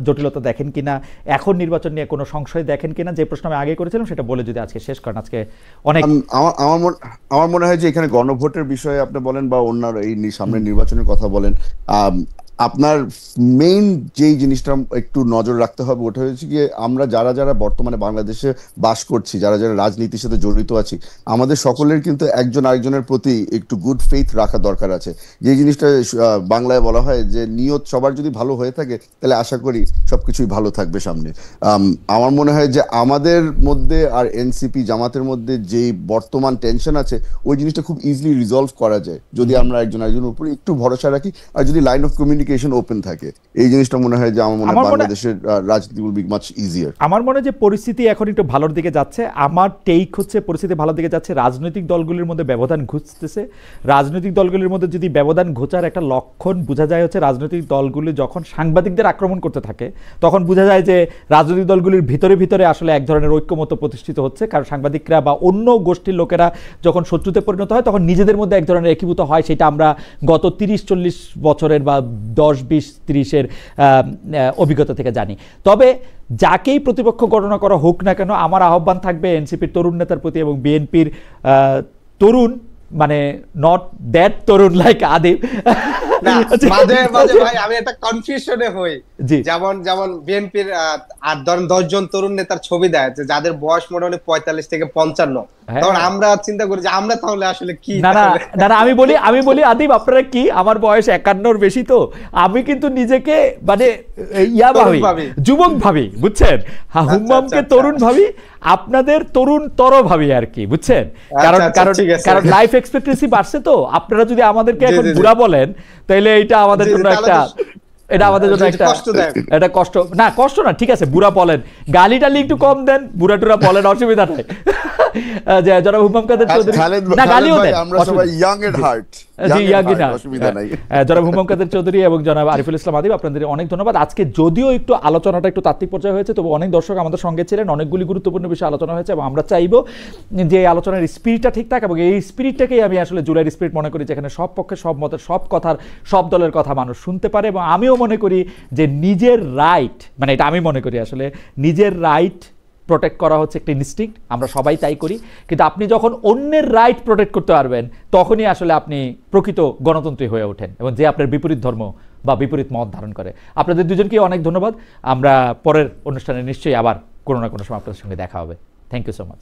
জটিলতা দেখেন কিনা, এখন নির্বাচন নিয়ে কোনো সংশয় দেখেন কিনা, যে প্রশ্ন আমি আগে করেছিলাম সেটা বলে যদি আজকে শেষ করেন। আজকে অনেক আমার মনে হয় যে এখানে গণভোটের বিষয়ে আপনি বলেন বা অন্যান্য এই সামনের নির্বাচনের কথা বলেন, আপনার মেইন যেই জিনিসটা একটু নজর রাখতে হবে ওটা হচ্ছে গিয়ে আমরা যারা যারা বর্তমানে বাংলাদেশে বাস করছি, যারা যারা রাজনীতির সাথে জড়িত আছি, আমাদের সকলের কিন্তু একজন আরেকজনের প্রতি একটু গুড ফেইথ রাখা দরকার আছে। যে জিনিসটা বাংলায় বলা হয় যে নিয়ত সবার যদি ভালো হয়ে থাকে, তাহলে আশা করি সবকিছুই ভালো থাকবে সামনে। আমার মনে হয় যে আমাদের মধ্যে আর এনসিপি জামাতের মধ্যে যেই বর্তমান টেনশন আছে, ওই জিনিসটা খুব ইজিলি রিজলভ করা যায় যদি আমরা একজন আরেকজনের উপরে একটু ভরসা রাখি, আর যদি লাইন অফ কমিউনিকেশন ওপেন থাকে। এই জিনিসটা মনে হয় যে আমার মনে হয় বাংলাদেশের রাজনীতি উইল বি মাচ ইজিয়ার। আমার মনে হয় যে পরিস্থিতি এখন একটু ভালোর দিকে যাচ্ছে। আমার টেক হচ্ছে পরিস্থিতি ভালোর দিকে যাচ্ছে, রাজনৈতিক দলগুলির মধ্যে ব্যবধান ঘুচতেছে। রাজনৈতিক দলগুলির মধ্যে যদি ব্যবধান ঘোচার একটা লক্ষণ বোঝা যায় হচ্ছে রাজনৈতিক দলগুলি যখন সাংবাদিকদের আক্রমণ করতে থাকে, তখন বোঝা যায় যে রাজনৈতিক দলগুলির ভিতরে ভিতরে আসলে এক ধরনের ঐক্যমত্য প্রতিষ্ঠিত হচ্ছে। কারণ সাংবাদিকরা বা অন্য গোষ্ঠীর লোকেরা যখন শত্রুতে পরিণত হয়, তখন নিজেদের মধ্যে এক ধরনের একীভূত হয়। সেটা আমরা গত 30-40 বছরের বা 10-20-30-এর অভিজ্ঞতা থেকে জানি। তবে যাকেই প্রতিপক্ষ গণনা করা হোক না কেন, আমার আহ্বান থাকবে এনসিপির তরুণ নেতার প্রতি এবং বিএনপির তরুণ, মানে not that Tarun like Adib. মাঝে মাঝে ভাই আমি একটা কনফিউশনে হই, যেমন বিএনপির 10 জন তরুণ নেতার ছবি দেয় যাদের বয়স মোটামুটি 45 থেকে 55, তখন আমরা চিন্তা করি যে আমরা তাহলে আসলে কি। না না না, আমি বলি আদিব আপনারা কি, আমার বয়স 51-র বেশি, তো আমি কিন্তু নিজেকে মানে ভাবি, যুবক ভাবি, বুঝছেন? হুম্মামকে তরুণ ভাবি, আপনাদের তরুণ তর ভাবি আর কি, বুঝছেন? কারণ লাইফ এক্সপেক্টেন্সি বাড়ছে, তো আপনারা যদি আমাদেরকে এখন বুড়া বলেন তাহলে এটা আমাদের জন্য একটা এটা আমাদের জন্য একটা কষ্টদায়ক। এটা কষ্ট না, ঠিক আছে, বুড়া বলেন, গালি টালি একটু কম দেন, বুড়া টুরা বলেন, অসুবিধা নাই। যে জনাব হুমাম কাদের চৌধুরী, না গালিও দেন, আমরা সবাই ইয়াং এট হার্ট, জি ইয়াগি না, অসুবিধা নাই। জনাব হুমাম কাদের চৌধুরী এবং জনাব আরিফুল ইসলাম আদিব, আপনাদের অনেক ধন্যবাদ। আজকে যদিও একটু আলোচনাটা একটু তাত্ত্বিক পর্যায়ে হয়েছে, তবু অনেক দর্শক আমাদের সঙ্গে ছিলেন, অনেকগুলি গুরুত্বপূর্ণ বিষয় আলোচনা হয়েছে এবং আমরা চাইবো যে এই আলোচনার স্পিরিটটা ঠিক থাক, এবং এই স্পিরিটটাকেই আমি আসলে জুলাইয়ের স্পিরিট মনে করি, যেখানে সব পক্ষে সব মতের সব কথার সব দলের কথা মানুষ শুনতে পারে। এবং আমিও মনে করি যে নিজের রাইট, মানে এটা আমি মনে করি আসলে নিজের রাইট প্রোটেক্ট করা হচ্ছে একটা ইনস্টিংক্ট, আমরা সবাই তাই করি, কিন্তু আপনি যখন অন্যের রাইট প্রোটেক্ট করতে পারবেন তখনই আসলে আপনি প্রকৃত গণতন্ত্রী হয়ে ওঠেন, এবং যে আপনার বিপরীত ধর্ম বা বিপরীত মত ধারণ করে। আপনাদের দুজনকে অনেক ধন্যবাদ। আমরা পরের অনুষ্ঠানে নিশ্চয়ই আবার কোনো না কোনো সময় আপনাদের সঙ্গে দেখা হবে। Thank you so much.